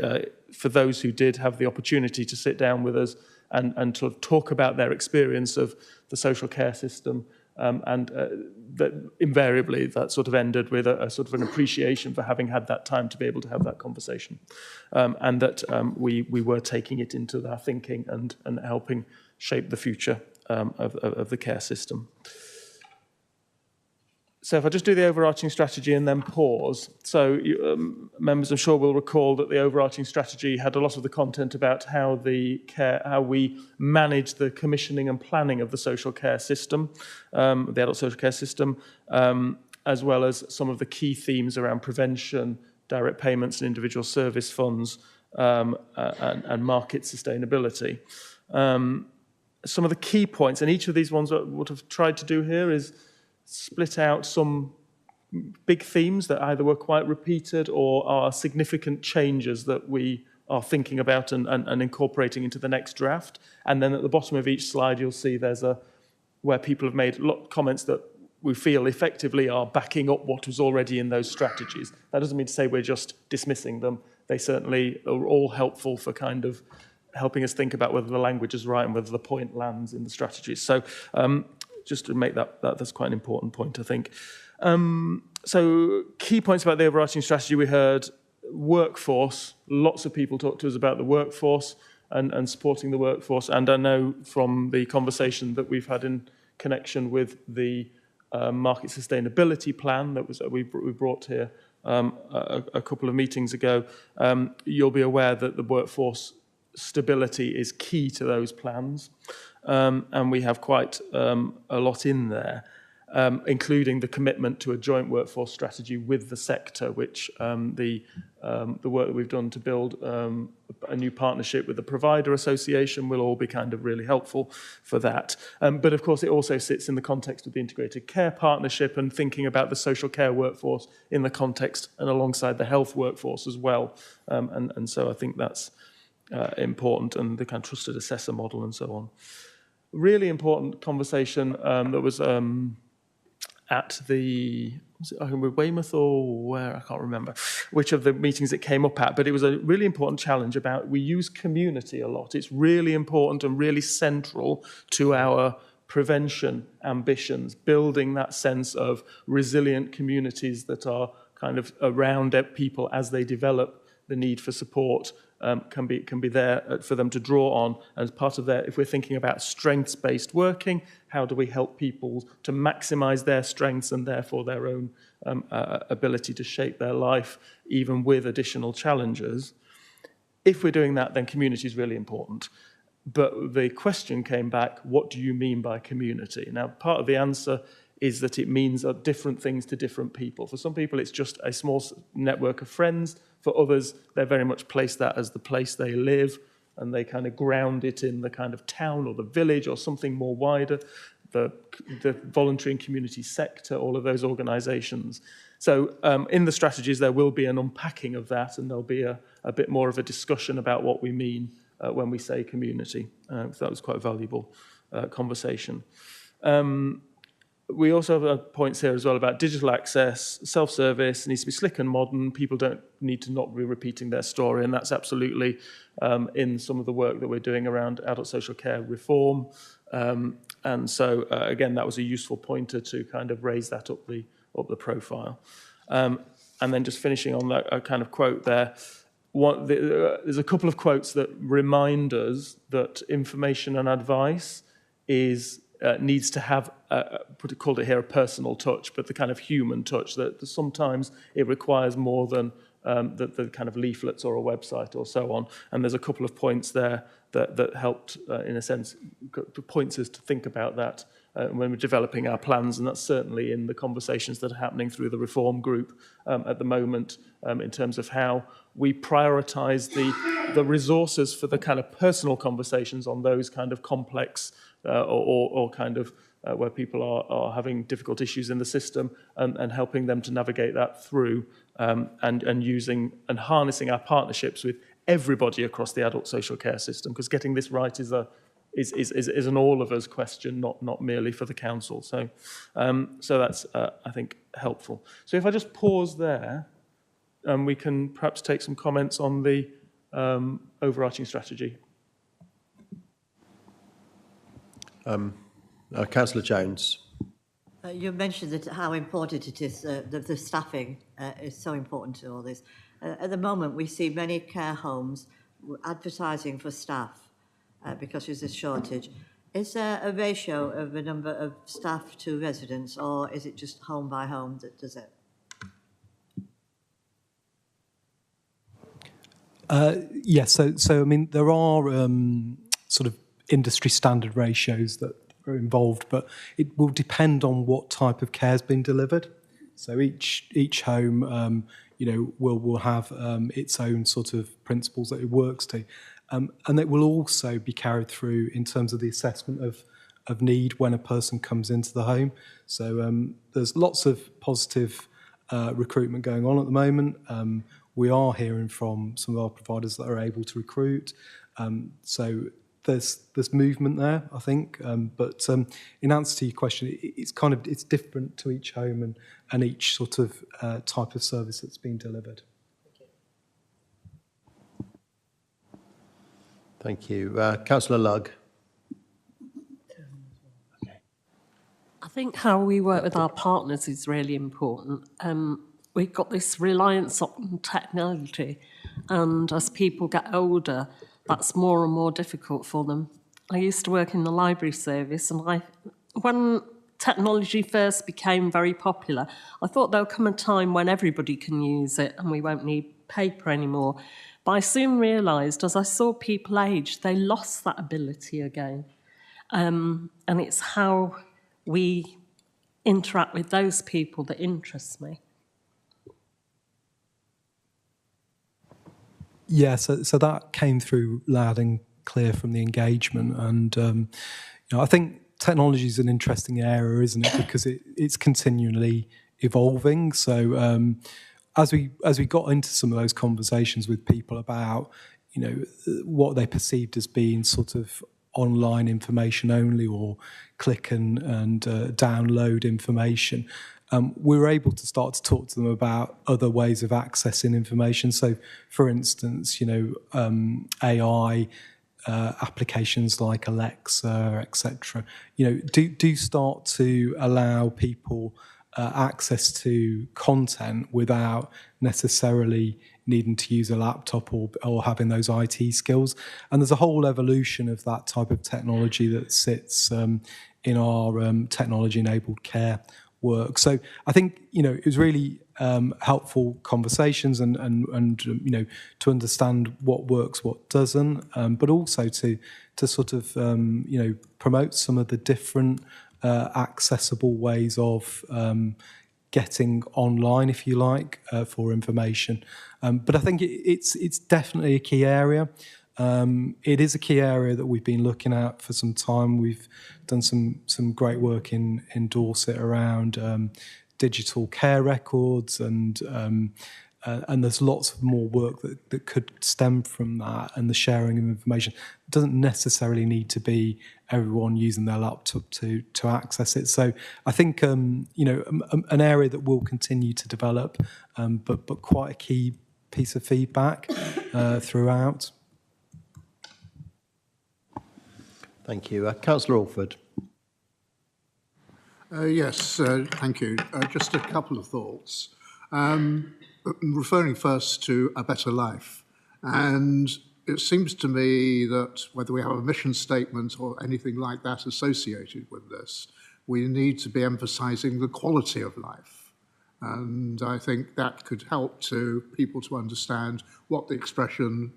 for those who did have the opportunity to sit down with us and to talk about their experience of the social care system, that invariably that sort of ended with a sort of an appreciation for having had that time to be able to have that conversation, and that we were taking it into our thinking and helping shape the future of the care system. So if I just do the overarching strategy and then pause. So members, I'm sure, will recall that the overarching strategy had a lot of the content about how we manage the commissioning and planning of the social care system, the adult social care system, as well as some of the key themes around prevention, direct payments and individual service funds, and market sustainability. Some of the key points, and each of these ones what I've tried to do here is split out some big themes that either were quite repeated or are significant changes that we are thinking about and incorporating into the next draft. And then at the bottom of each slide, you'll see there's where people have made comments that we feel effectively are backing up what was already in those strategies. That doesn't mean to say we're just dismissing them. They certainly are all helpful for kind of helping us think about whether the language is right and whether the point lands in the strategies. So just to make that's quite an important point, I think. So key points about the overarching strategy we heard: workforce. Lots of people talked to us about the workforce and supporting the workforce. And I know from the conversation that we've had in connection with the market sustainability plan that we brought here a couple of meetings ago, you'll be aware that the workforce stability is key to those plans. And we have quite a lot in there, including the commitment to a joint workforce strategy with the sector, which the work that we've done to build a new partnership with the Provider Association will all be kind of really helpful for that. But of course, it also sits in the context of the Integrated Care Partnership and thinking about the social care workforce in the context and alongside the health workforce as well. And so I think that's important, and the kind of trusted assessor model and so on. Really important conversation that was at the, was it Weymouth or where? I can't remember which of the meetings it came up at, but it was a really important challenge about, we use community a lot. It's really important and really central to our prevention ambitions, building that sense of resilient communities that are kind of around people as they develop the need for support. Can be there for them to draw on as part of their, if we're thinking about strengths-based working, how do we help people to maximize their strengths and therefore their own ability to shape their life, even with additional challenges. If we're doing that, then community is really important. But the question came back, what do you mean by community? Now, part of the answer is that it means different things to different people. For some people, it's just a small network of friends. For others, they very much place that as the place they live, and they kind of ground it in the kind of town or the village or something more wider, the voluntary and community sector, all of those organisations. So in the strategies, there will be an unpacking of that, and there'll be a bit more of a discussion about what we mean when we say community. So that was quite a valuable conversation. We also have points here as well about digital access, self-service, needs to be slick and modern. People don't need to not be repeating their story, and that's absolutely in some of the work that we're doing around adult social care reform. And so, again, that was a useful pointer to kind of raise that up the profile. And then just finishing on that kind of quote there, there's a couple of quotes that remind us that information and advice is needs to have, called it here, a personal touch, but the kind of human touch that sometimes it requires more than the kind of leaflets or a website or so on. And there's a couple of points there that helped, in a sense, points us to think about that when we're developing our plans, and that's certainly in the conversations that are happening through the reform group at the moment in terms of how we prioritise the resources for the kind of personal conversations on those kind of complex or kind of where people are having difficult issues in the system, and helping them to navigate that through, and using and harnessing our partnerships with everybody across the adult social care system, because getting this right is an all of us question, not merely for the council. So that's I think helpful. So if I just pause there, we can perhaps take some comments on the overarching strategy. Councillor Jones. You mentioned that how important it is, the staffing is so important to all this. At the moment, we see many care homes advertising for staff because there's a shortage. Is there a ratio of the number of staff to residents, or is it just home by home that does it? Yes, so I mean, there are sort of industry standard ratios that are involved, but it will depend on what type of care has been delivered. So each home, will have its own sort of principles that it works to, and it will also be carried through in terms of the assessment of need when a person comes into the home. So there's lots of positive recruitment going on at the moment. We are hearing from some of our providers that are able to recruit. So there's movement there, I think. But in answer to your question, it's different to each home and each sort of type of service that's being delivered. Thank you. Councillor Lugg. I think how we work with our partners is really important. We've got this reliance on technology, and as people get older, that's more and more difficult for them. I used to work in the library service, and when technology first became very popular, I thought there'll come a time when everybody can use it and we won't need paper anymore. But I soon realised, as I saw people age, they lost that ability again. And it's how we interact with those people that interests me. Yeah, so that came through loud and clear from the engagement, and I think technology is an interesting area, isn't it? Because it's continually evolving. So as we got into some of those conversations with people about what they perceived as being sort of online information only, or click and download information, we were able to start to talk to them about other ways of accessing information. So, for instance, AI applications like Alexa, etc. Do start to allow people access to content without necessarily needing to use a laptop or having those IT skills. And there's a whole evolution of that type of technology that sits in our technology-enabled care work. So I think it was really helpful conversations and to understand what works, what doesn't, but also to sort of promote some of the different accessible ways of getting online, if you like, for information. But I think it's definitely a key area. It is a key area that we've been looking at for some time. We've done some great work in Dorset around digital care records, and there's lots of more work that could stem from that, and the sharing of information. It doesn't necessarily need to be everyone using their laptop to access it. So I think an area that will continue to develop, but quite a key piece of feedback throughout. Thank you. Councillor Alford. Yes, thank you. Just a couple of thoughts. Referring first to A Better Life, and it seems to me that whether we have a mission statement or anything like that associated with this, we need to be emphasising the quality of life. And I think that could help to people to understand what the expression,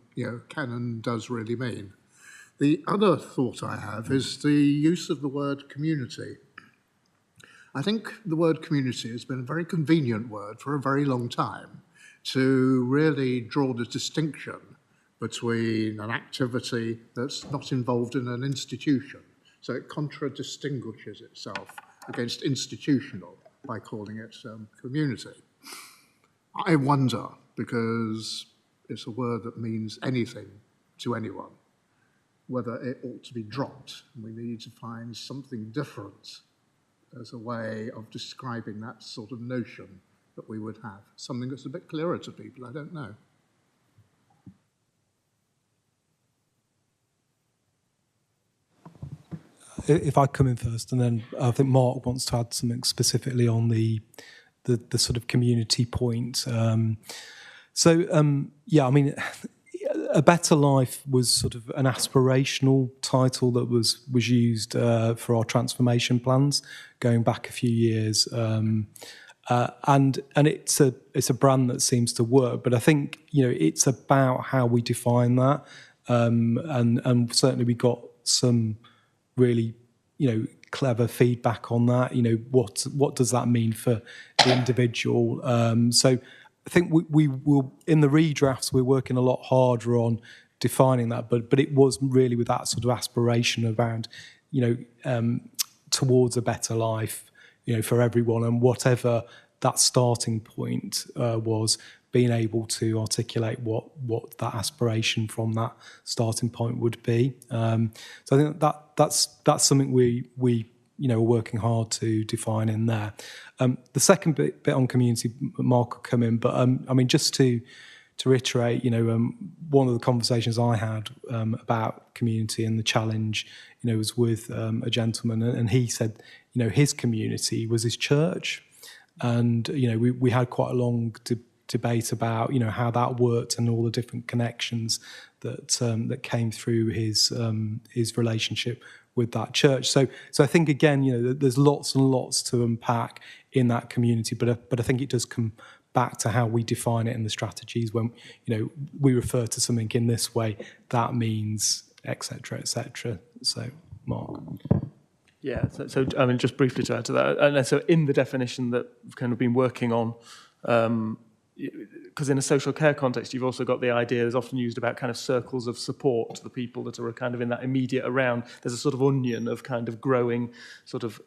can and does really mean. The other thought I have is the use of the word community. I think the word community has been a very convenient word for a very long time to really draw the distinction between an activity that's not involved in an institution. So it contradistinguishes itself against institutional by calling it community. I wonder, because it's a word that means anything to anyone, whether it ought to be dropped. We need to find something different as a way of describing that sort of notion that we would have. Something that's a bit clearer to people, I don't know. If I come in first, and then I think Mark wants to add something specifically on the sort of community point. Yeah, I mean, A Better Life was sort of an aspirational title that was used for our transformation plans going back a few years, and it's a brand that seems to work. But I think it's about how we define that, and certainly we got some really clever feedback on that. What does that mean for the individual? So I think we will, in the redrafts, we're working a lot harder on defining that, but it was really with that sort of aspiration around, towards a better life, for everyone, and whatever that starting point was, being able to articulate what that aspiration from that starting point would be. So I think that's something we are working hard to define in there. The second bit on community, Mark will come in, but I mean, just to reiterate, one of the conversations I had about community and the challenge, was with a gentleman, and he said, his community was his church, and we had quite a long debate about how that worked and all the different connections that came through his relationship with that church. So I think again, there's lots and lots to unpack in that community, but I think it does come back to how we define it in the strategies. When we refer to something in this way, that means etc. etc. So Mark. Yeah, so I mean, just briefly to add to that, and so in the definition that we've kind of been working on, because in a social care context, you've also got the idea that's often used about kind of circles of support to the people that are kind of in that immediate around. There's a sort of onion of kind of growing sort of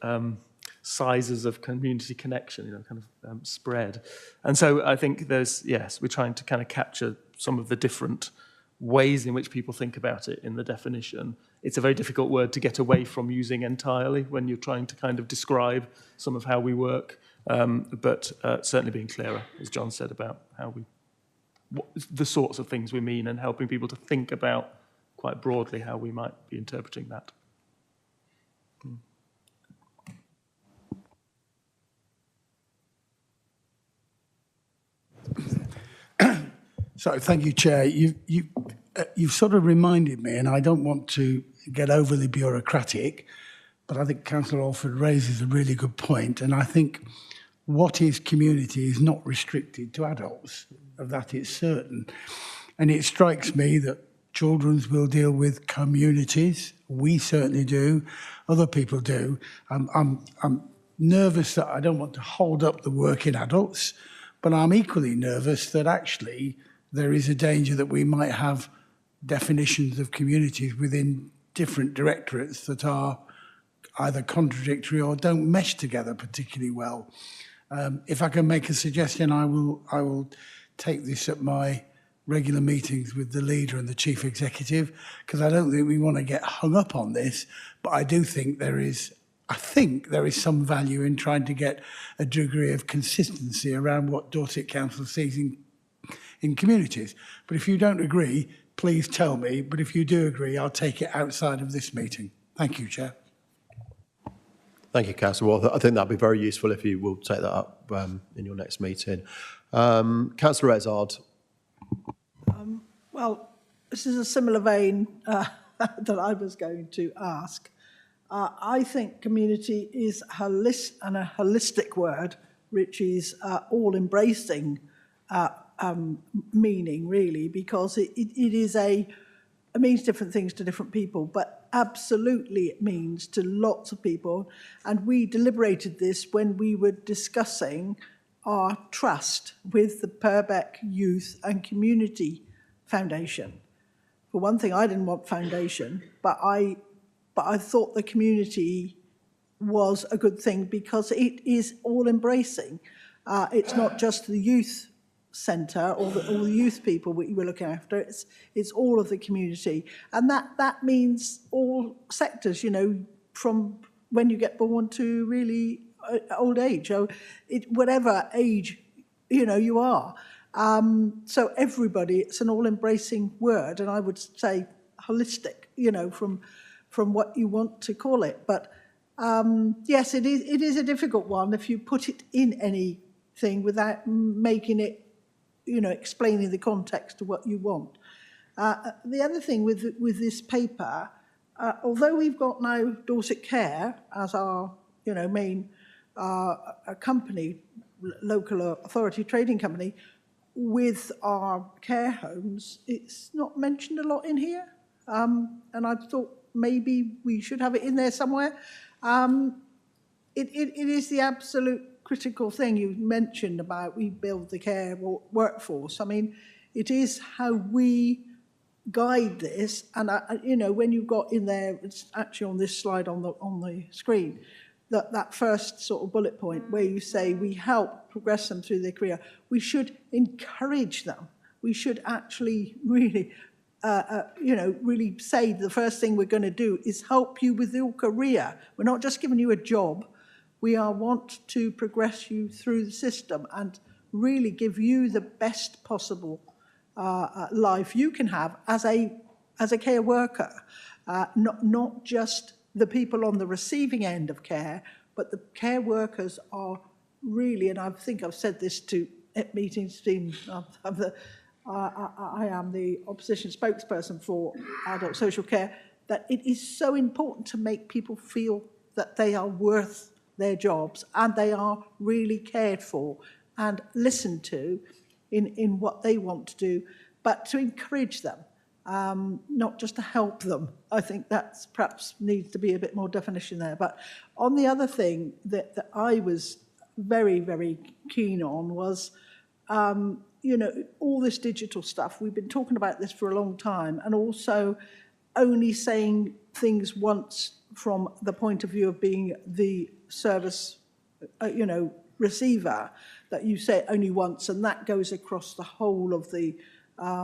sizes of community connection, kind of spread. And so I think we're trying to kind of capture some of the different ways in which people think about it in the definition. It's a very difficult word to get away from using entirely when you're trying to kind of describe some of how we work. But certainly being clearer, as John said, about how the sorts of things we mean, and helping people to think about quite broadly how we might be interpreting that. So thank you, Chair. You've sort of reminded me, and I don't want to get overly bureaucratic, but I think Councillor Alford raises a really good point, and I think what is community is not restricted to adults. Of that it's certain. And it strikes me that children will deal with communities. We certainly do. Other people do. I'm nervous that I don't want to hold up the working adults, but I'm equally nervous that actually there is a danger that we might have definitions of communities within different directorates that are either contradictory or don't mesh together particularly well. If I can make a suggestion, I will take this at my regular meetings with the leader and the chief executive, because I don't think we want to get hung up on this, but I do think there is some value in trying to get a degree of consistency around what Dorset Council sees in communities. But if you don't agree, please tell me. But if you do agree, I'll take it outside of this meeting. Thank you, Chair. Thank you, Councillor Walther. I think that'd be very useful if you will take that up in your next meeting. Councillor Ezard. Well, this is a similar vein that I was going to ask. I think community is a holistic word, which is all-embracing meaning, really, because it means different things to different people, but absolutely it means to lots of people. And we deliberated this when we were discussing our trust with the Purbeck Youth and Community Foundation. For one thing, I didn't want foundation, but I thought the community was a good thing because it is all-embracing. It's not just the youth centre or the youth people we were looking after, it's all of the community. And that means all sectors, you know, from when you get born to really old age, whatever age, you know, you are. So everybody, it's an all-embracing word, and I would say holistic, you know, from what you want to call it. But yes, it is a difficult one if you put it in anything without making it, you know, explaining the context of what you want. The other thing with this paper, although we've got now Dorset Care as our, you know, main company, local authority trading company, with our care homes, it's not mentioned a lot in here. And I thought maybe we should have it in there somewhere. It is the absolute critical thing you mentioned about we build the care workforce. I mean, it is how we guide this. And, you know, when you've got in there, it's actually on this slide on the screen, that first sort of bullet point where you say we help progress them through their career. We should encourage them. We should actually really, you know, really say the first thing we're going to do is help you with your career. We're not just giving you a job. We want to progress you through the system and really give you the best possible life you can have as a care worker, not just the people on the receiving end of care, but the care workers are really, and I think I've said this to meetings, I am the opposition spokesperson for adult social care, that it is so important to make people feel that they are worth their jobs and they are really cared for and listened to in what they want to do, but to encourage them, not just to help them. I think that's perhaps needs to be a bit more definition there. But on the other thing that I was very, very keen on was, you know, all this digital stuff. We've been talking about this for a long time, and also only saying things once from the point of view of being the service, you know, receiver, that you say it only once, and that goes across the whole of the, I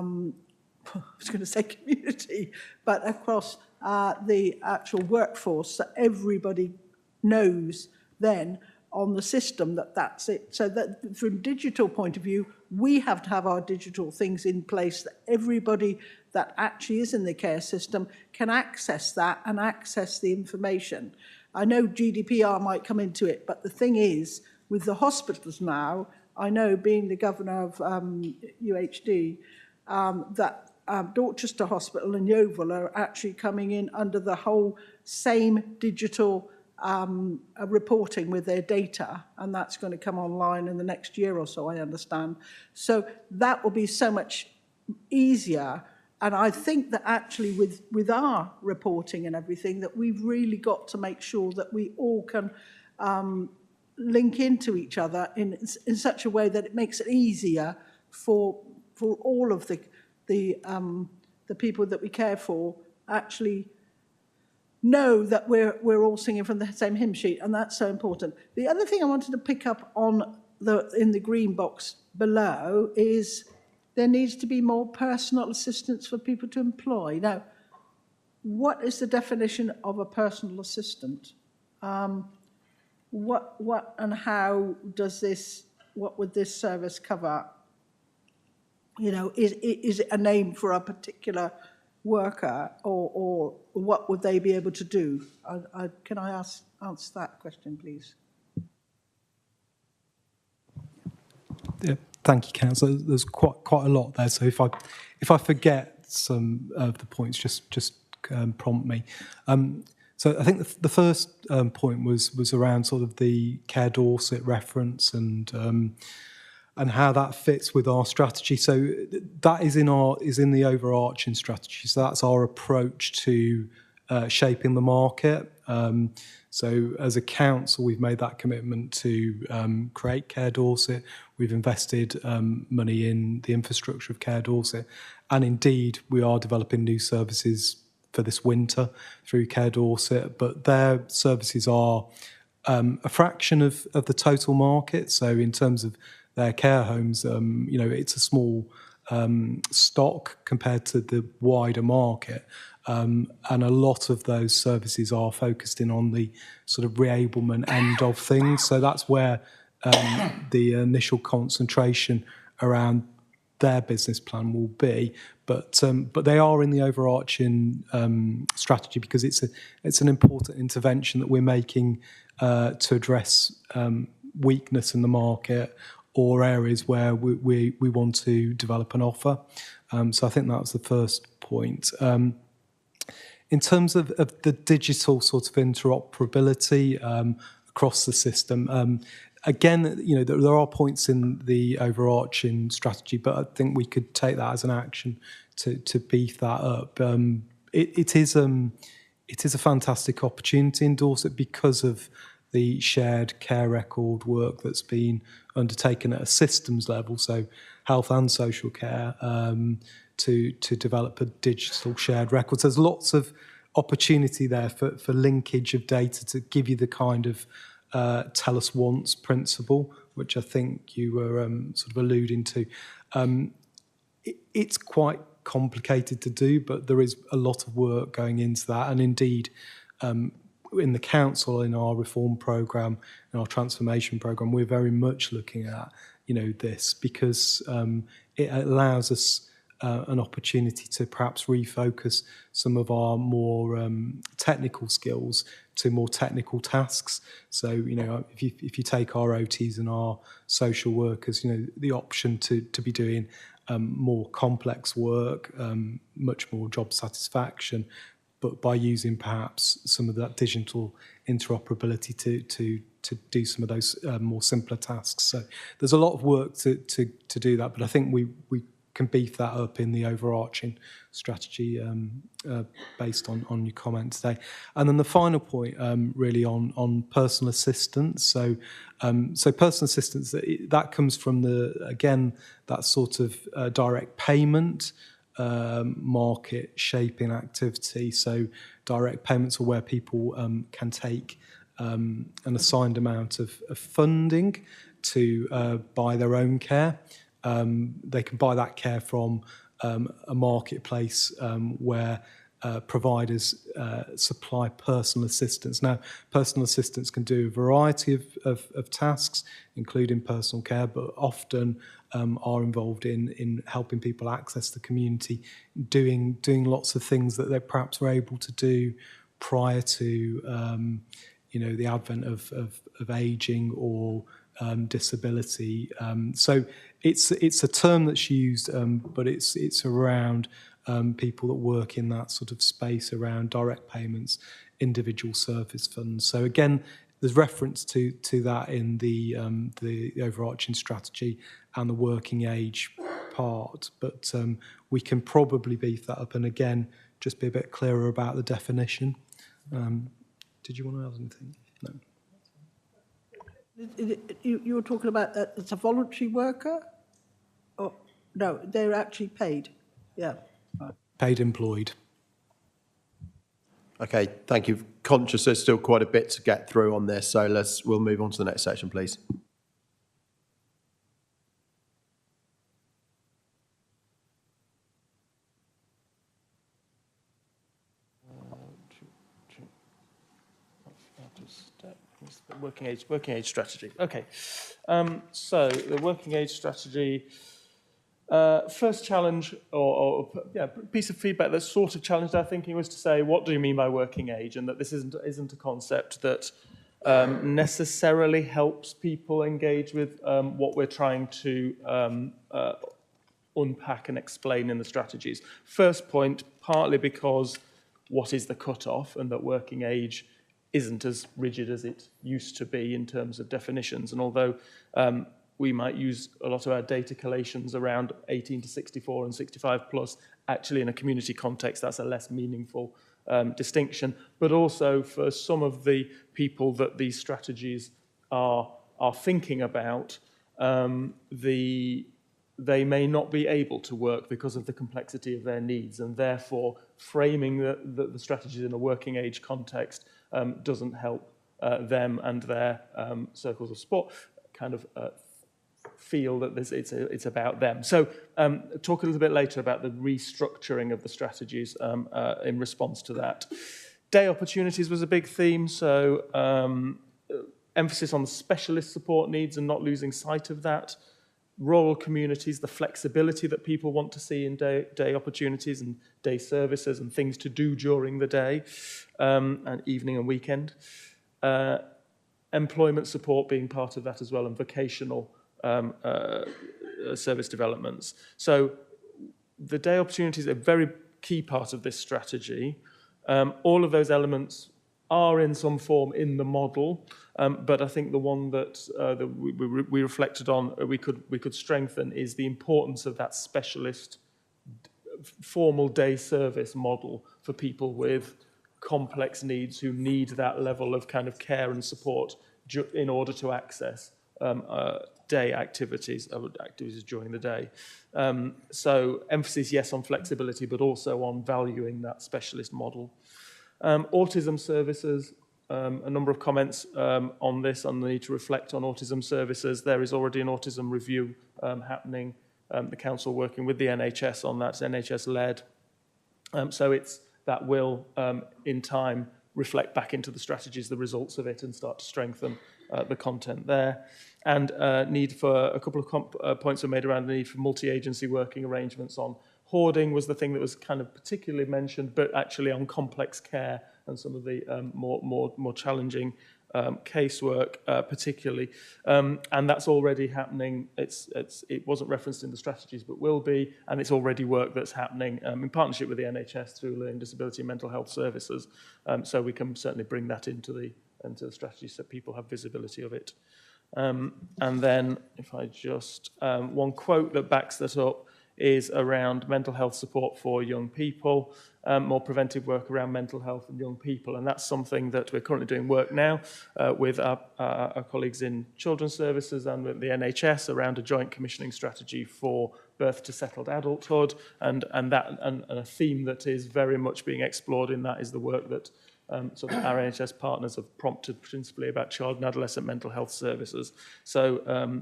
was going to say community, but across the actual workforce, that everybody knows then on the system that that's it. So that from digital point of view, we have to have our digital things in place that everybody that actually is in the care system can access that and access the information. I know GDPR might come into it, but the thing is, with the hospitals now, I know being the governor of UHD, that Dorchester Hospital and Yeovil are actually coming in under the whole same digital reporting with their data, and that's going to come online in the next year or so, I understand. So that will be so much easier. And I think that actually with our reporting and everything, that we've really got to make sure that we all can link into each other in such a way that it makes it easier for all of the people that we care for actually know that we're all singing from the same hymn sheet, and that's so important. The other thing I wanted to pick up on in the green box below is there needs to be more personal assistance for people to employ. Now, what is the definition of a personal assistant? What and how does this, what would this service cover? You know, is it a name for a particular worker, or what would they be able to do? Can I answer that question, please? Yeah, thank you, Councillor. There's quite a lot there. So if I forget some of the points, just prompt me. So I think the first point was around sort of the Care Dorset reference and how that fits with our strategy. So that is in the overarching strategy. So that's our approach to shaping the market. So as a council, we've made that commitment to create Care Dorset. We've invested money in the infrastructure of Care Dorset. And indeed, we are developing new services for this winter through Care Dorset, but their services are a fraction of the total market. So in terms of their care homes, it's a small stock compared to the wider market. And a lot of those services are focused in on the sort of reablement end of things. So that's where the initial concentration around their business plan will be. But they are in the overarching strategy because it's an important intervention that we're making to address weakness in the market or areas where we want to develop an offer. So I think that was the first point. In terms of the digital sort of interoperability across the system, again, there are points in the overarching strategy, but I think we could take that as an action to beef that up. It is a fantastic opportunity in Dorset because of the shared care record work that's been undertaken at a systems level, so health and social care, to develop a digital shared record. So there's lots of opportunity there for linkage of data to give you the kind of tell us once principle, which I think you were sort of alluding to. It's quite complicated to do, but there is a lot of work going into that. And indeed, in the council, in our reform programme, in our transformation programme, we're very much looking at, this because it allows us an opportunity to perhaps refocus some of our more technical skills to more technical tasks. So, if you take our OTs and our social workers, the option to be doing more complex work, much more job satisfaction, but by using perhaps some of that digital interoperability to do some of those more simpler tasks. So there's a lot of work to do that, but I think we can beef that up in the overarching strategy based on your comment today. And then the final point really on personal assistance. So personal assistance, that comes from that sort of direct payment market shaping activity. So direct payments are where people can take an assigned amount of funding to buy their own care. They can buy that care from a marketplace where providers supply personal assistance. Now, personal assistance can do a variety of tasks, including personal care, but often are involved in helping people access the community, doing lots of things that they perhaps were able to do prior to the advent of ageing or disability. So it's a term that's used, but it's around people that work in that sort of space around direct payments, individual service funds. So again, there's reference to that in the overarching strategy and the working age part, but we can probably beef that up and again just be a bit clearer about the definition. Did you want to add anything? No. You were talking about it's a voluntary worker? Or no, they're actually paid. Yeah. Paid employed. Okay, thank you. Conscious there's still quite a bit to get through on this, so we'll move on to the next section, please. Working age strategy. Okay, so the working age strategy. First challenge or piece of feedback that sort of challenged our thinking was to say, what do you mean by working age? And that this isn't a concept that necessarily helps people engage with what we're trying to unpack and explain in the strategies. First point, partly because what is the cut-off, and that working age isn't as rigid as it used to be in terms of definitions. And although we might use a lot of our data collations around 18 to 64 and 65 plus, actually in a community context, that's a less meaningful distinction. But also for some of the people that these strategies are thinking about, they may not be able to work because of the complexity of their needs, and therefore framing the strategies in a working age context doesn't help them and their circles of support kind of feel that it's about them. So talk a little bit later about the restructuring of the strategies in response to that. Day opportunities was a big theme, so emphasis on the specialist support needs and not losing sight of that. Rural communities, the flexibility that people want to see in day opportunities and day services and things to do during the day and evening and weekend. Employment support being part of that as well, and vocational service developments. So the day opportunities are a very key part of this strategy. All of those elements are in some form in the model, but I think the one that we reflected on, we could strengthen, is the importance of that specialist formal day service model for people with complex needs who need that level of kind of care and support in order to access day activities during the day. So emphasis, yes, on flexibility, but also on valuing that specialist model. Autism services, a number of comments on this, on the need to reflect on autism services. There is already an autism review happening, the council working with the NHS on that, NHS-led. So that will, in time, reflect back into the strategies, the results of it, and start to strengthen the content there. And need for, a couple of points were made around the need for multi-agency working arrangements on hoarding was the thing that was kind of particularly mentioned, but actually on complex care and some of the more challenging casework particularly. And that's already happening. It wasn't referenced in the strategies, but will be, and it's already work that's happening in partnership with the NHS through Learning Disability and Mental Health Services. So we can certainly bring that into the strategy so people have visibility of it. And then if I just, one quote that backs that up is around mental health support for young people, more preventive work around mental health and young people. And that's something that we're currently doing work now with our colleagues in children's services and with the NHS around a joint commissioning strategy for birth to settled adulthood. And a theme that is very much being explored in that is the work that sort of our NHS partners have prompted principally about child and adolescent mental health services. So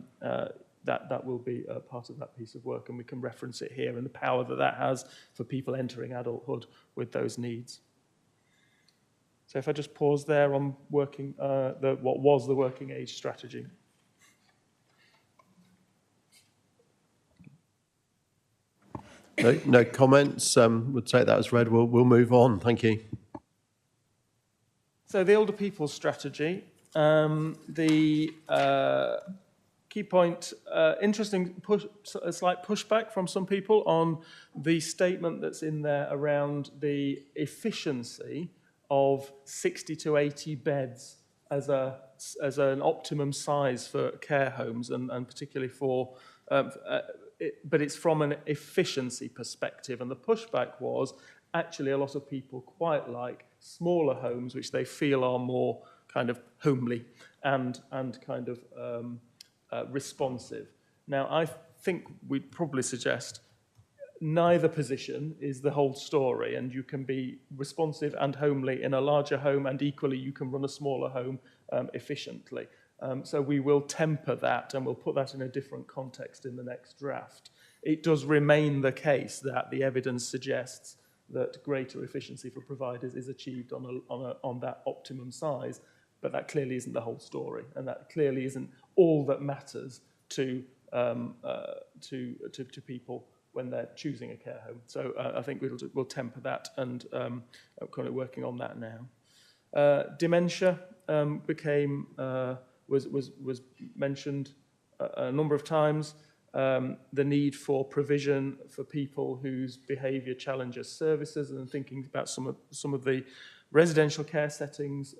that will be a part of that piece of work, and we can reference it here and the power that has for people entering adulthood with those needs. So if I just pause there on working, what was the working age strategy. No comments. We'll take that as read. We'll move on. Thank you. So the older people's strategy, the key point, interesting, a slight pushback from some people on the statement that's in there around the efficiency of 60 to 80 beds as an optimum size for care homes, and particularly for, but it's from an efficiency perspective. And the pushback was actually a lot of people quite like smaller homes, which they feel are more kind of homely and kind of responsive. Now, I think we'd probably suggest neither position is the whole story, and you can be responsive and homely in a larger home, and equally you can run a smaller home efficiently. So we will temper that, and we'll put that in a different context in the next draft. It does remain the case that the evidence suggests that greater efficiency for providers is achieved on that optimum size, but that clearly isn't the whole story, and that clearly isn't all that matters to people when they're choosing a care home. So I think we'll temper that, and I'm kind of working on that now. Dementia was mentioned a number of times. the need for provision for people whose behaviour challenges services, and thinking about some of the residential care settings,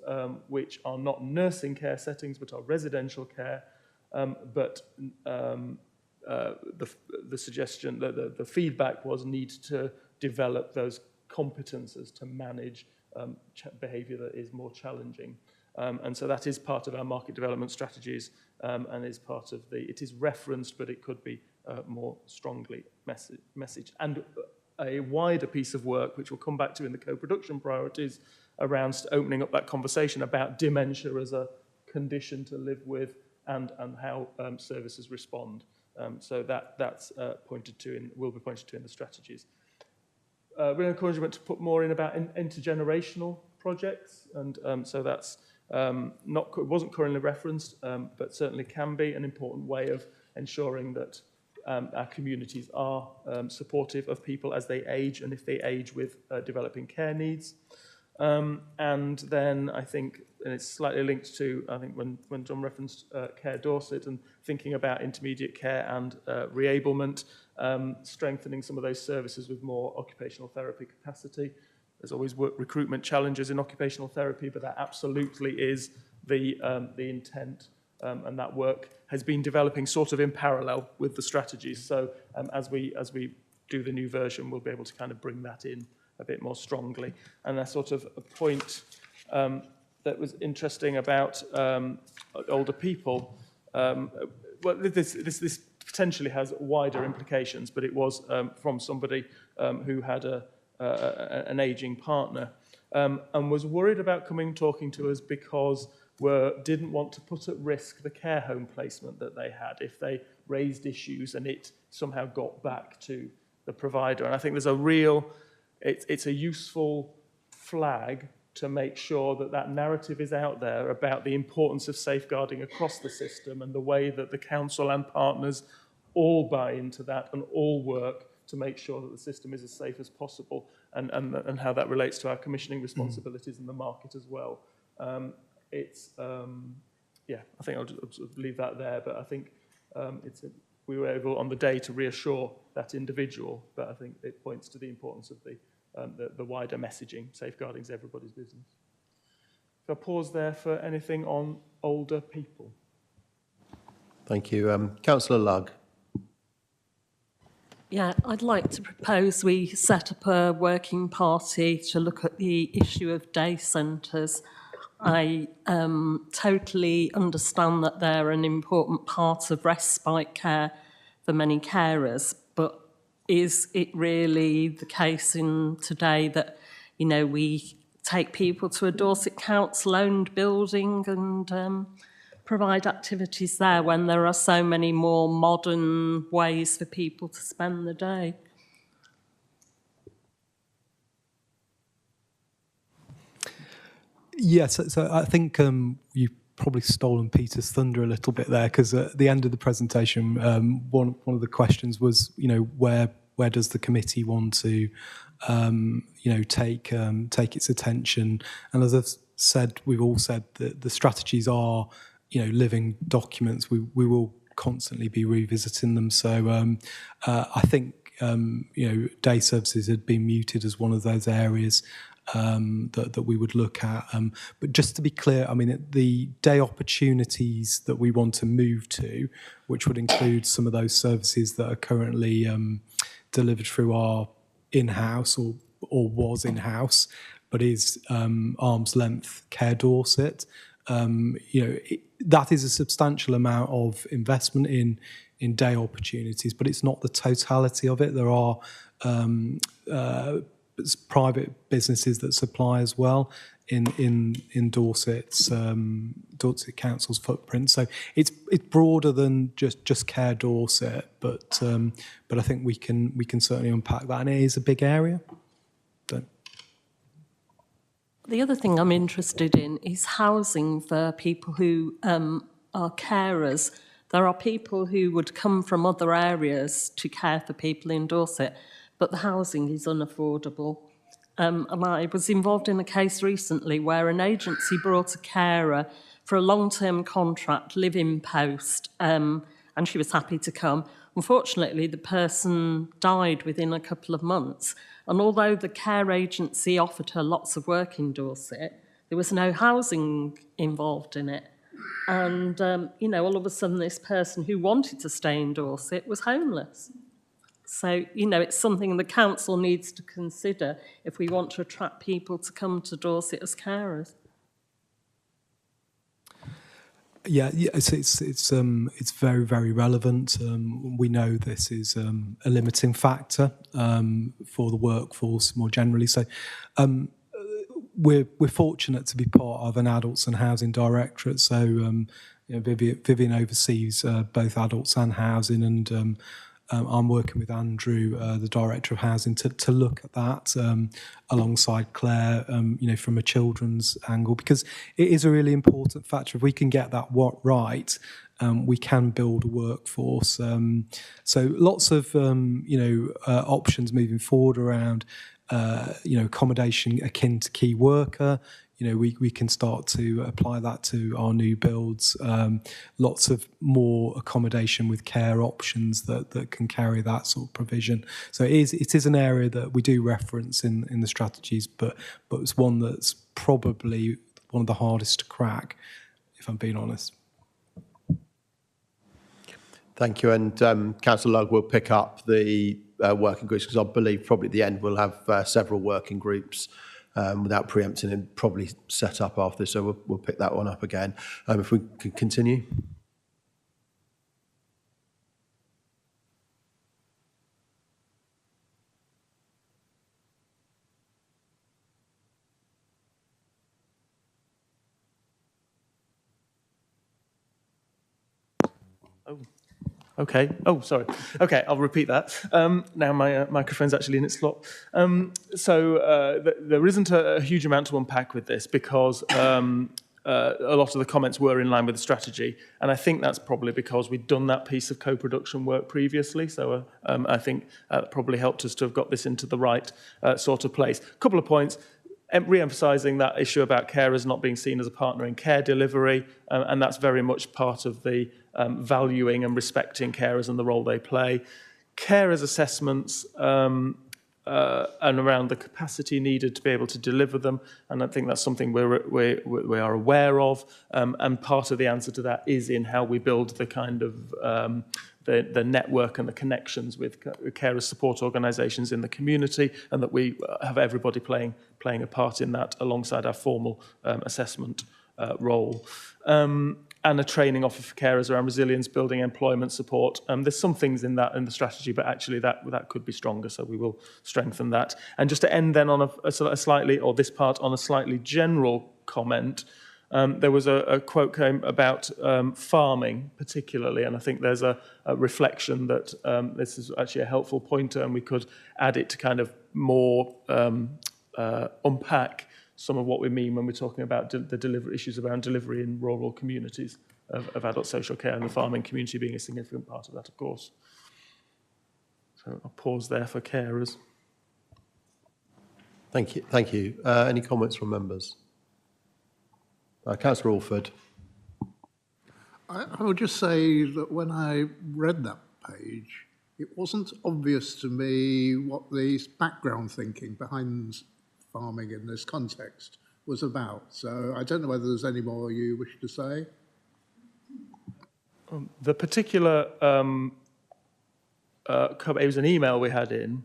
which are not nursing care settings but are residential care, the suggestion, the feedback was need to develop those competences to manage behaviour that is more challenging. And so that is part of our market development strategies, and is part of it is referenced, but it could be more strongly messaged. And a wider piece of work, which we'll come back to in the co-production priorities, around opening up that conversation about dementia as a condition to live with, and how services respond. So that's pointed to will be pointed to in the strategies. Real encouragement to put more in about intergenerational projects, and so that's it wasn't currently referenced, but certainly can be an important way of ensuring that our communities are supportive of people as they age, and if they age with developing care needs. And then I think, and it's slightly linked to, I think when John referenced Care Dorset and thinking about intermediate care and reablement, strengthening some of those services with more occupational therapy capacity. There's always recruitment challenges in occupational therapy, but that absolutely is the intent, and that work has been developing sort of in parallel with the strategies. So as we do the new version, we'll be able to kind of bring that in a bit more strongly. And that's sort of a point that was interesting about older people. Well, this potentially has wider implications, but it was from somebody who had an aging partner, and was worried about talking to us because didn't want to put at risk the care home placement that they had if they raised issues and it somehow got back to the provider. And I think there's a real, it's a useful flag to make sure that that narrative is out there about the importance of safeguarding across the system, and the way that the council and partners all buy into that and all work to make sure that the system is as safe as possible, and how that relates to our commissioning responsibilities in the market as well. Yeah, I think I'll just leave that there, but I think we were able on the day to reassure that individual, but I think it points to the importance of the wider messaging. Safeguarding is everybody's business. So I'll pause there for anything on older people. Thank you. Councillor Lugg. Yeah, I'd like to propose we set up a working party to look at the issue of day centres. I totally understand that they're an important part of respite care for many carers, but is it really the case in today that, you know, we take people to a Dorset Council-owned building and provide activities there when there are so many more modern ways for people to spend the day? Yes, so I think you've probably stolen Peter's thunder a little bit there, because at the end of the presentation, one of the questions was, you know, where does the committee want to, you know, take its attention? And as I've said, we've all said that the strategies are, you know, living documents. We will constantly be revisiting them. So I think, you know, day services had been muted as one of those areas that we would look at. But just to be clear, I mean, the day opportunities that we want to move to, which would include some of those services that are currently delivered through our in-house or was in-house, but is arm's length Care Dorset. You know, that is a substantial amount of investment in day opportunities, but it's not the totality of it. There are private businesses that supply as well in Dorset's Dorset Council's footprint. So it's broader than just Care Dorset, but I think we can certainly unpack that, and it is a big area. The other thing I'm interested in is housing for people who are carers. There are people who would come from other areas to care for people in Dorset, but the housing is unaffordable. And I was involved in a case recently where an agency brought a carer for a long-term contract, live-in post, and she was happy to come. Unfortunately, the person died within a couple of months, and although the care agency offered her lots of work in Dorset, there was no housing involved in it. And, all of a sudden this person who wanted to stay in Dorset was homeless. So, it's something the council needs to consider if we want to attract people to come to Dorset as carers. Yeah, it's very, very relevant. We know this is a limiting factor for the workforce more generally. So we're fortunate to be part of an adults and housing directorate. So Vivian oversees both adults and housing, and I'm working with Andrew, the Director of Housing, to look at that alongside Claire, from a children's angle, because it is a really important factor. If we can get that right, we can build a workforce. So lots of, options moving forward around, accommodation akin to key worker. We can start to apply that to our new builds. Lots of more accommodation with care options that can carry that sort of provision. So it is an area that we do reference in the strategies, but it's one that's probably one of the hardest to crack, if I'm being honest. Thank you. And Councillor Lugg will pick up the working groups, because I believe probably at the end we'll have several working groups without preempting and probably set up after this. So we'll pick that one up again. If we could continue. Oh. Okay. Oh, sorry. Okay, I'll repeat that. Now my microphone's actually in its slot. There isn't a huge amount to unpack with this, because a lot of the comments were in line with the strategy, and I think that's probably because we'd done that piece of co-production work previously. So I think that probably helped us to have got this into the right sort of place. A couple of points. Re-emphasising that issue about carers not being seen as a partner in care delivery, and that's very much part of the valuing and respecting carers and the role they play. Carers assessments and around the capacity needed to be able to deliver them, and I think that's something we are aware of, and part of the answer to that is in how we build the kind of the network and the connections with carer support organisations in the community, and that we have everybody playing a part in that alongside our formal assessment role. And a training offer for carers around resilience, building employment support. There's some things in the strategy, but actually that could be stronger, so we will strengthen that. And just to end then on a slightly, or this part on a slightly general comment, there was a quote came about farming particularly, and I think there's a reflection that this is actually a helpful pointer, and we could add it to kind of more unpack some of what we mean when we're talking about the delivery issues around delivery in rural communities of adult social care, and the farming community being a significant part of that, of course. So I'll pause there for carers. Thank you. Thank you. Any comments from members? Councillor Alford. I would just say that when I read that page, it wasn't obvious to me what the background thinking behind farming in this context was about. So I don't know whether there's any more you wish to say. The particular, it was an email we had in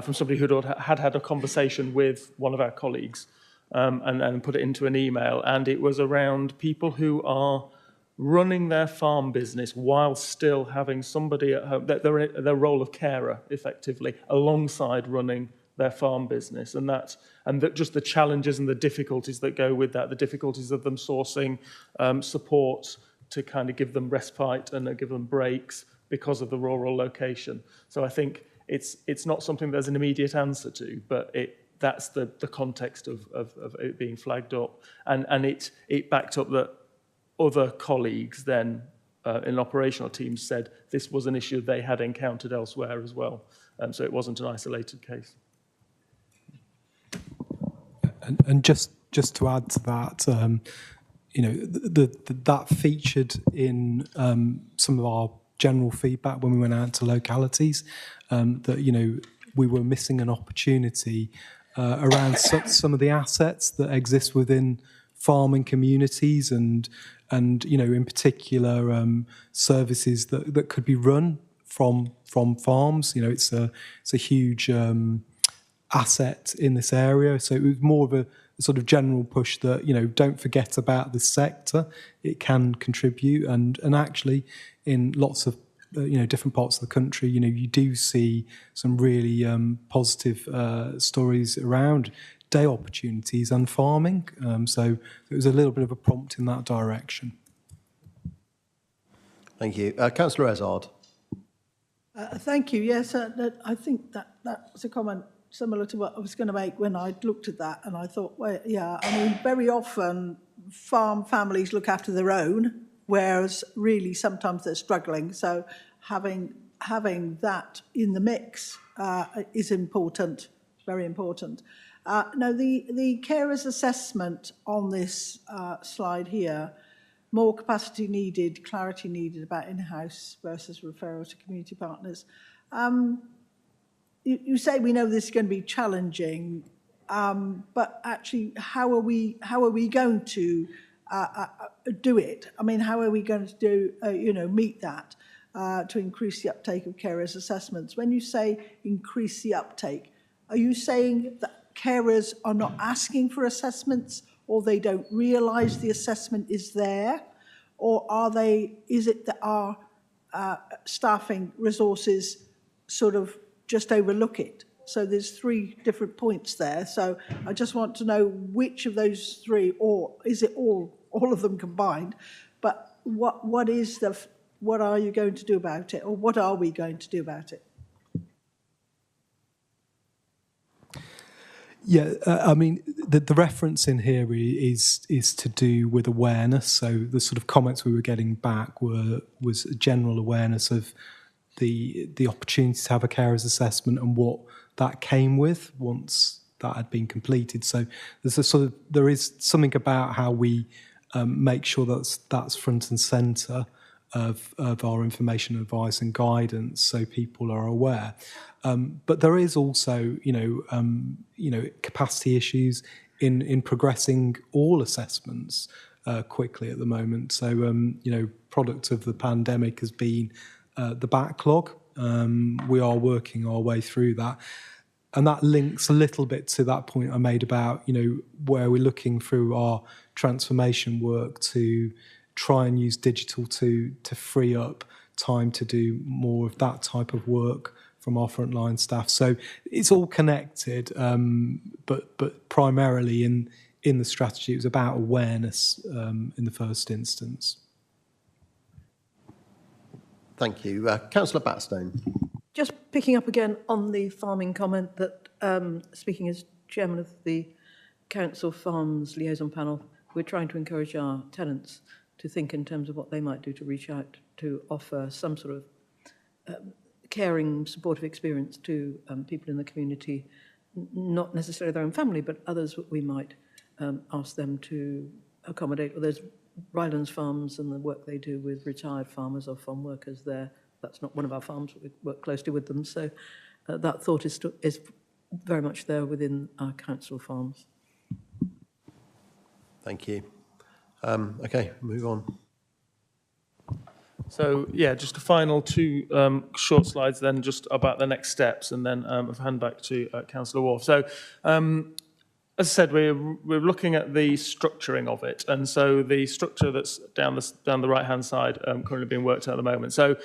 from somebody who had a conversation with one of our colleagues and put it into an email, and it was around people who are running their farm business while still having somebody at home, their role of carer, effectively, alongside running their farm business, and just the challenges and the difficulties that go with that, the difficulties of them sourcing support to kind of give them respite and give them breaks because of the rural location. So I think it's not something there's an immediate answer to, but that's the context of it being flagged up, and it backed up that other colleagues then in operational teams said this was an issue they had encountered elsewhere as well, so it wasn't an isolated case. And just to add to that, that featured in some of our general feedback when we went out to localities, that, you know, we were missing an opportunity around some of the assets that exist within farming communities and you know, in particular, services that could be run from farms. You know, it's a huge asset in this area. So it was more of a sort of general push that, you know, don't forget about this sector. It can contribute, and actually in lots of you know, different parts of the country, you know, you do see some really positive stories around day opportunities and farming. So it was a little bit of a prompt in that direction. Thank you. Councillor Ezard. Thank you. Yes, I think that was a comment similar to what I was going to make when I looked at that, and I thought, well, yeah, I mean, very often farm families look after their own, whereas really sometimes they're struggling. So having that in the mix is important, very important. Now, the carers assessment on this slide here, more capacity needed, clarity needed about in-house versus referral to community partners. You say we know this is going to be challenging, but actually, how are we going to do it? I mean, how are we going to do you know, meet that to increase the uptake of carers assessments? When you say increase the uptake, are you saying that carers are not asking for assessments, or they don't realise the assessment is there, or is it that our staffing resources sort of just overlook it? So there's 3 different points there. So I just want to know which of those 3, or is it all of them combined? But what are you going to do about it, or what are we going to do about it? Yeah, I mean, the reference in here is to do with awareness. So the sort of comments we were getting back was a general awareness of the opportunity to have a carers assessment and what that came with once that had been completed. So there is something about how we make sure that's front and centre of our information, advice and guidance, so people are aware. But there is also, capacity issues in progressing all assessments quickly at the moment. So, product of the pandemic has been the backlog. We are working our way through that. And that links a little bit to that point I made about, where we're looking through our transformation work to try and use digital to free up time to do more of that type of work from our frontline staff. So it's all connected, but primarily in the strategy, it was about awareness in the first instance. Thank you. Councillor Batstone. Just picking up again on the farming comment that, speaking as chairman of the Council Farms Liaison Panel, we're trying to encourage our tenants to think in terms of what they might do to reach out to offer some sort of caring, supportive experience to people in the community, not necessarily their own family, but others that we might ask them to accommodate. Well, there's Rylands Farms and the work they do with retired farmers or farm workers there. That's not one of our farms, but we work closely with them. So that thought is very much there within our council farms. Thank you. Okay, move on. So, yeah, just a final 2 short slides then just about the next steps, and then I'll hand back to Councillor Wharf. So, as I said, we're looking at the structuring of it, and so the structure that's down the right-hand side currently being worked out at the moment. So,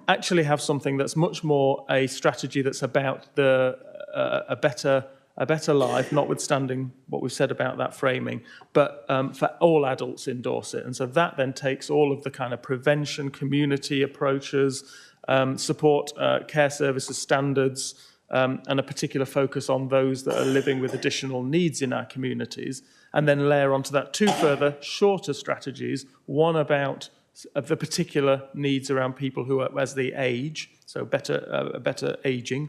actually have something that's much more a strategy that's about a better life, notwithstanding what we've said about that framing, but for all adults in Dorset. And so that then takes all of the kind of prevention, community approaches, support care services standards, and a particular focus on those that are living with additional needs in our communities, and then layer onto that 2 further shorter strategies, one about the particular needs around people who are as they age, so better ageing,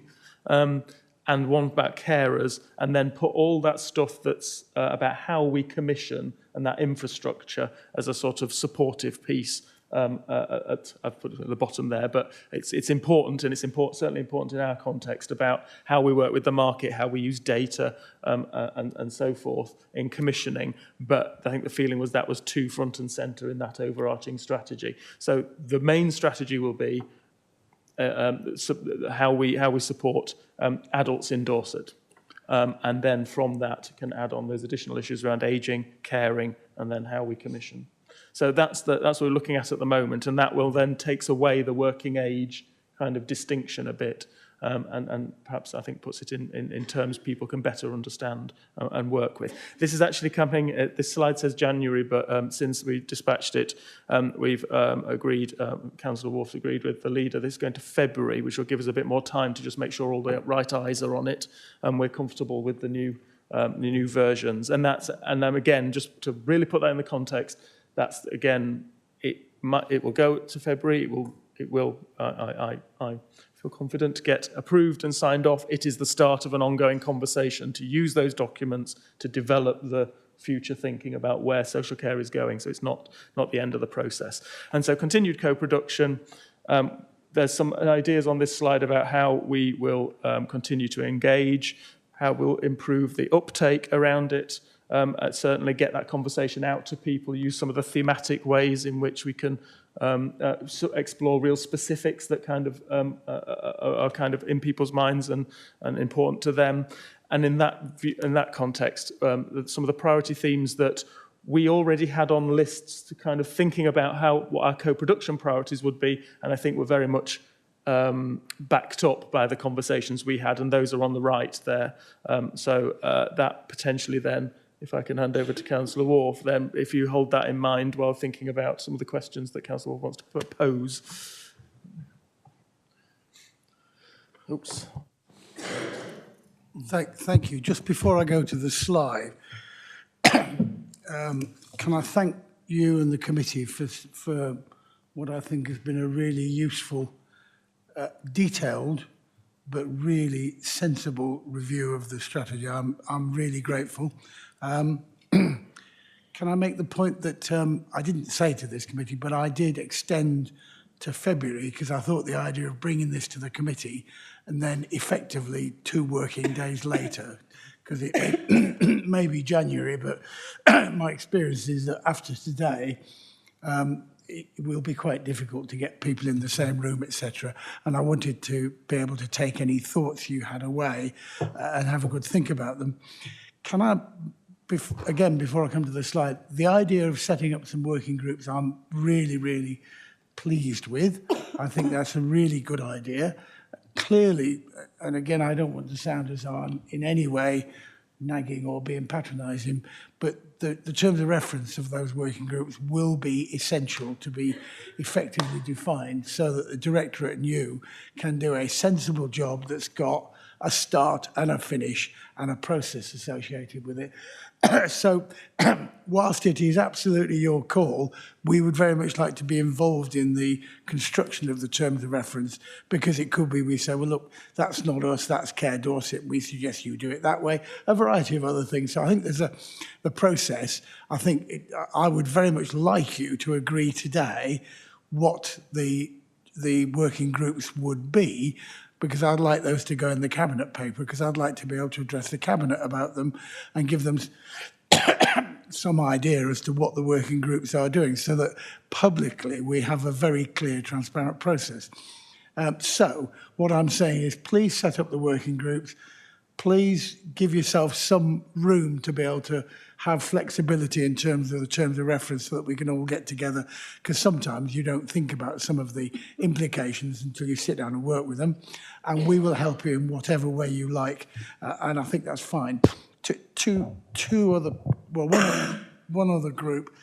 and one about carers, and then put all that stuff that's about how we commission and that infrastructure as a sort of supportive piece I've put it at the bottom there, but it's important, and it's certainly important in our context about how we work with the market, how we use data, and so forth in commissioning. But I think the feeling was that was too front and centre in that overarching strategy. So the main strategy will be how we support adults in Dorset. And then from that can add on those additional issues around ageing, caring, and then how we commission. So that's what we're looking at the moment, and that will then takes away the working age kind of distinction a bit, and perhaps I think puts it in terms people can better understand and work with. This is actually coming, this slide says January, but since we dispatched it, we've agreed, Councillor Wolf's agreed with the leader, this is going to February, which will give us a bit more time to just make sure all the right eyes are on it, and we're comfortable with the new versions. And again, just to really put that in the context, that's again, it will go to February. It will. I feel confident, get approved and signed off. It is the start of an ongoing conversation to use those documents to develop the future thinking about where social care is going. So it's not the end of the process. And so continued co-production. There's some ideas on this slide about how we will continue to engage, how we'll improve the uptake around it. Certainly get that conversation out to people, use some of the thematic ways in which we can explore real specifics that kind of are kind of in people's minds and important to them. And in that context, some of the priority themes that we already had on lists to kind of thinking about what our co-production priorities would be, and I think we're very much backed up by the conversations we had, and those are on the right there. So that potentially then, if I can hand over to Councillor Wharf, then if you hold that in mind while thinking about some of the questions that Councillor Wharf wants to pose. Oops. Thank you. Just before I go to the slide, can I thank you and the committee for what I think has been a really useful, detailed, but really sensible review of the strategy. I'm really grateful. Can I make the point that I didn't say to this committee, but I did extend to February because I thought the idea of bringing this to the committee and then effectively 2 working days later, because it may be January, but my experience is that after today, it will be quite difficult to get people in the same room, etc. And I wanted to be able to take any thoughts you had away and have a good think about them. Can I, again, before I come to the slide, the idea of setting up some working groups I'm really, really pleased with. I think that's a really good idea. Clearly, and again, I don't want to sound as though I'm in any way nagging or being patronising, but the terms of reference of those working groups will be essential to be effectively defined so that the Directorate and you can do a sensible job that's got a start and a finish and a process associated with it. So whilst it is absolutely your call, we would very much like to be involved in the construction of the terms of reference, because it could be we say, well, look, that's not us, that's Care Dorset, we suggest you do it that way, a variety of other things. So I think there's the process. I think I would very much like you to agree today what the working groups would be, because I'd like those to go in the Cabinet paper, because I'd like to be able to address the Cabinet about them and give them some idea as to what the working groups are doing, so that publicly we have a very clear, transparent process. So what I'm saying is, please set up the working groups. Please give yourself some room to be able to have flexibility in terms of the terms of reference so that we can all get together, because sometimes you don't think about some of the implications until you sit down and work with them, and we will help you in whatever way you like, and I think that's fine. One other group.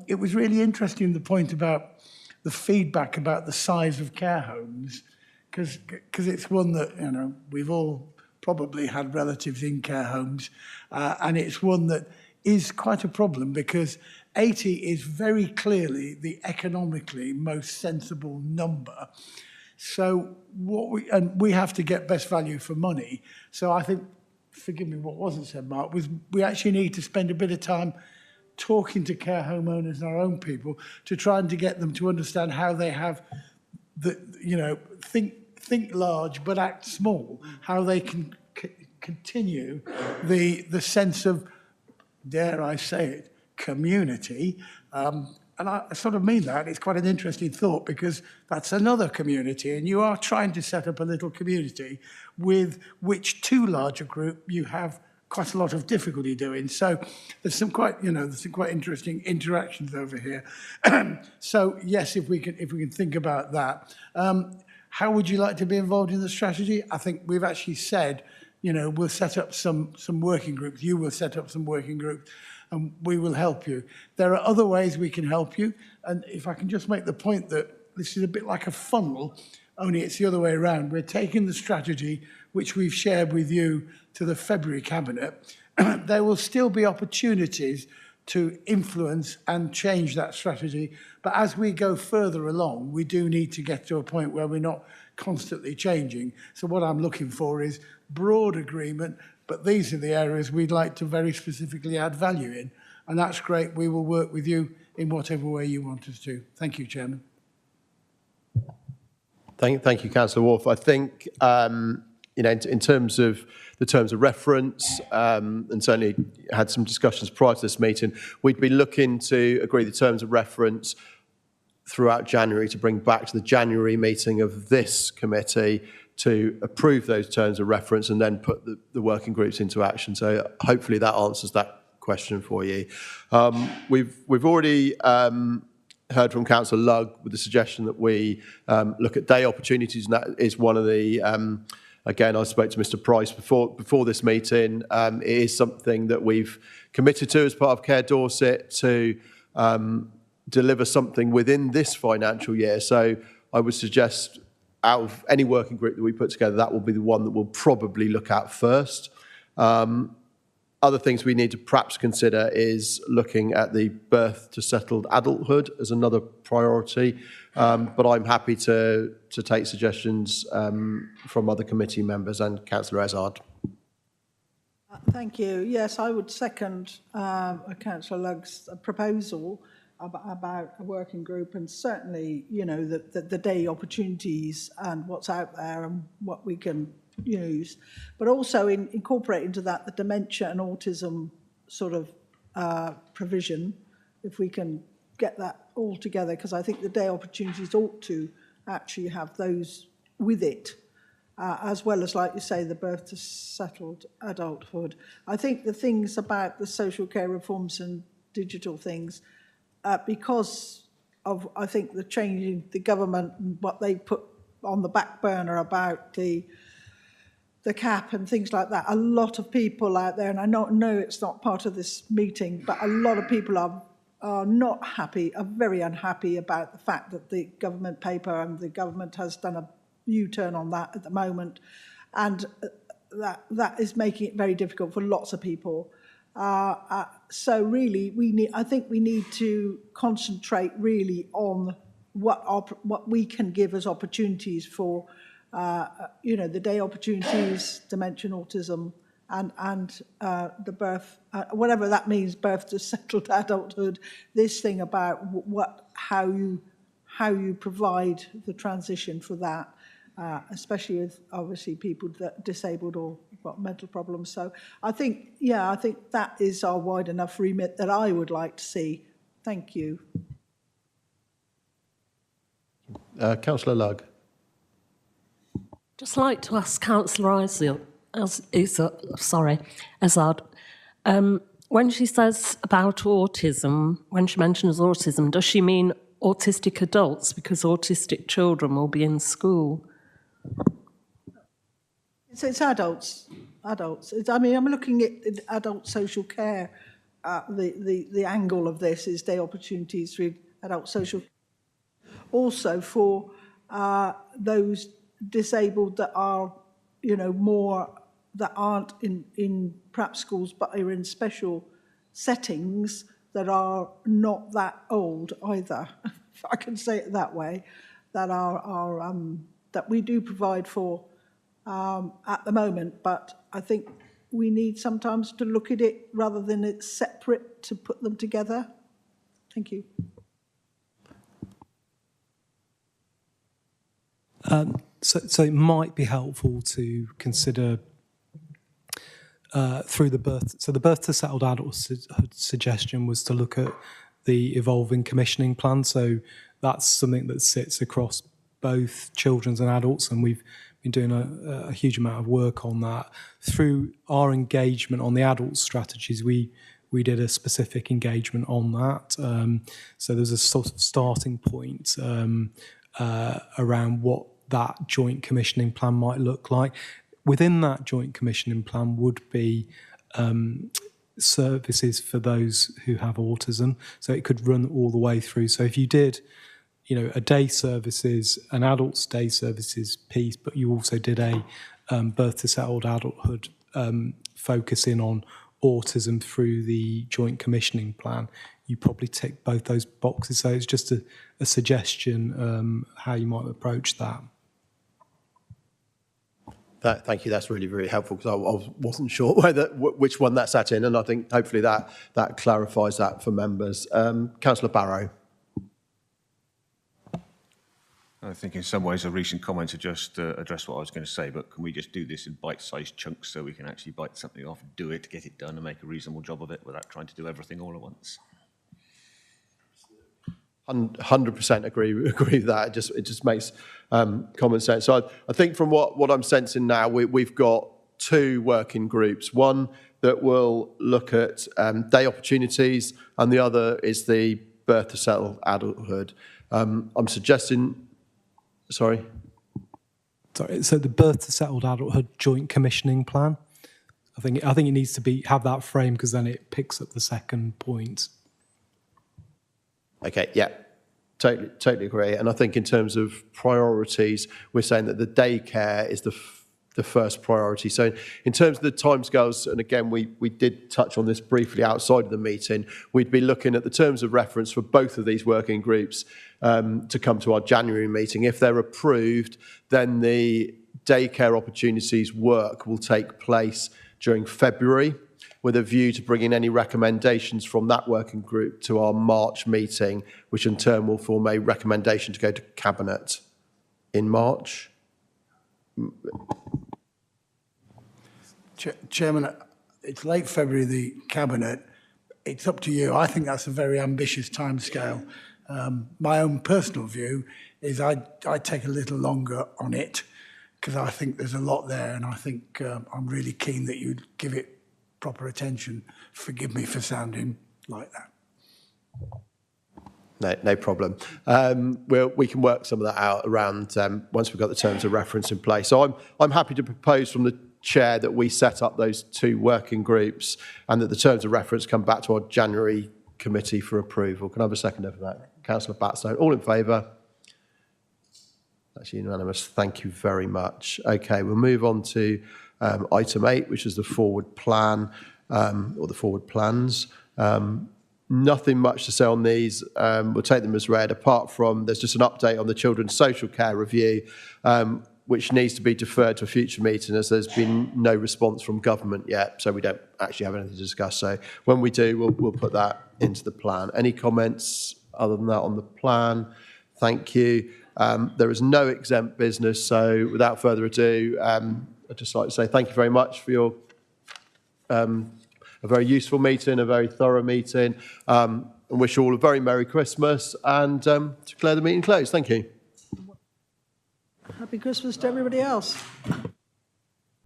It was really interesting, the point about the feedback about the size of care homes, because it's one that, you know, we've all probably had relatives in care homes, and it's one that is quite a problem, because 80 is very clearly the economically most sensible number. So we have to get best value for money. So I think, forgive me, what wasn't said, Mark, was we actually need to spend a bit of time talking to care home owners and our own people to try and to get them to understand how they have the, you know, think large but act small, how they can continue the sense of, dare I say it, community. And I sort of mean that. It's quite an interesting thought because that's another community, and you are trying to set up a little community with which too large a group you have quite a lot of difficulty doing. So there's some quite, you know, there's some quite interesting interactions over here. So yes, if we can think about that. How would you like to be involved in the strategy? I think we've actually said, you know, we'll set up some working groups. You will set up some working groups, and we will help you. There are other ways we can help you. And if I can just make the point that this is a bit like a funnel, only it's the other way around. We're taking the strategy, which we've shared with you, to the February Cabinet. There will still be opportunities to influence and change that strategy. But as we go further along, we do need to get to a point where we're not constantly changing. So what I'm looking for is broad agreement, but these are the areas we'd like to very specifically add value in. And that's great. We will work with you in whatever way you want us to. Thank you, Chairman. Thank you, Councillor Wharf. I think, you know, in terms of the terms of reference, and certainly had some discussions prior to this meeting, we'd be looking to agree the terms of reference throughout January to bring back to the January meeting of this committee to approve those terms of reference and then put the working groups into action. So hopefully that answers that question for you. We've already heard from Councillor Lugg with the suggestion that we look at day opportunities, and that is one of the, again, I spoke to Mr Price before this meeting. It is something that we've committed to as part of Care Dorset to deliver something within this financial year. So I would suggest out of any working group that we put together, that will be the one that we'll probably look at first. Other things we need to perhaps consider is looking at the birth to settled adulthood as another priority. But I'm happy to take suggestions from other committee members and Councillor Ezard. Thank you. Yes, I would second Councillor Lugg's proposal about a working group, and certainly, you know, the day opportunities and what's out there and what we can use, but also incorporate into that the dementia and autism sort of provision, if we can get that all together, because I think the day opportunities ought to actually have those with it, as well as, like you say, the birth to settled adulthood. I think the things about the social care reforms and digital things, because of, I think, the change in the government and what they put on the back burner about the cap and things like that, a lot of people out there, and I know it's not part of this meeting, but a lot of people are not happy, are very unhappy about the fact that the government paper and the government has done a U-turn on that at the moment, and that is making it very difficult for lots of people. So really, I think we need to concentrate really on what we can give as opportunities for, you know, the day opportunities, dementia, autism, and the birth, whatever that means, birth to settled adulthood. This thing about how you provide the transition for that, especially with obviously people that disabled or got mental problems. So I think, yeah, I think that is our wide enough remit that I would like to see. Thank you. Councillor Lugg. Just like to ask Councillor Ezard, when she says about autism, when she mentions autism, does she mean autistic adults, because autistic children will be in school? It's adults. I mean, I'm looking at adult social care. The angle of this is day opportunities for adult social care. Also for those disabled that are, you know, more, that aren't in perhaps schools but are in special settings that are not that old either, if I can say it that way, that are that we do provide for at the moment. But I think we need sometimes to look at it rather than it's separate to put them together? Thank you. So it might be helpful to consider through the birth. So the birth to settled adulthood suggestion was to look at the evolving commissioning plan. So that's something that sits across both children's and adults, and we've been doing a huge amount of work on that. Through our engagement on the adult strategies, we did a specific engagement on that. So there's a sort of starting point around what that joint commissioning plan might look like. Within that joint commissioning plan would be services for those who have autism. So it could run all the way through. So if you did, a day services, an adults day services piece, but you also did a birth to settled adulthood focusing on autism through the joint commissioning plan, you probably tick both those boxes. So it's just a suggestion how you might approach that. Thank you. That's really, really helpful, because I wasn't sure which one that sat in, and I think hopefully that clarifies that for members. Councillor Barrow. I think in some ways a recent comment to just address what I was going to say, but can we just do this in bite-sized chunks so we can actually bite something off, do it, get it done, and make a reasonable job of it without trying to do everything all at once? 100% agree with that. It just makes common sense. So I think from what I'm sensing now, we've got two working groups. One that will look at day opportunities, and the other is the birth to settled adulthood. I'm suggesting. Sorry, so the birth to settled adulthood joint commissioning plan. I think it needs to have that frame, because then it picks up the second point. Okay, yeah, totally agree. And I think in terms of priorities, we're saying that the daycare is the first priority. So in terms of the timescales, and again, we did touch on this briefly outside of the meeting, we'd be looking at the terms of reference for both of these working groups to come to our January meeting. If they're approved, then the daycare opportunities work will take place during February, with a view to bringing any recommendations from that working group to our March meeting, which in turn will form a recommendation to go to Cabinet in March. Chairman, it's late February, the Cabinet. It's up to you. I think that's a very ambitious timescale. My own personal view is I'd take a little longer on it, because I think there's a lot there, and I think I'm really keen that you'd give it proper attention. Forgive me for sounding like that. No problem. We can work some of that out around once we've got the terms of reference in place. So I'm happy to propose from the chair that we set up those two working groups, and that the terms of reference come back to our January committee for approval. Can I have a seconder for that? Councillor Batstone. All in favour? That's unanimous. Thank you very much. Okay, we'll move on to item 8, which is the forward plan, or the forward plans. Nothing much to say on these. We'll take them as read, apart from there's just an update on the Children's Social Care Review, which needs to be deferred to a future meeting, as there's been no response from government yet, so we don't actually have anything to discuss. So when we do, we'll put that into the plan. Any comments other than that on the plan? Thank you. There is no exempt business, so without further ado, I'd just like to say thank you very much for your a very useful meeting, a very thorough meeting, and wish you all a very Merry Christmas, and declare the meeting closed. Thank you. Happy Christmas to everybody else.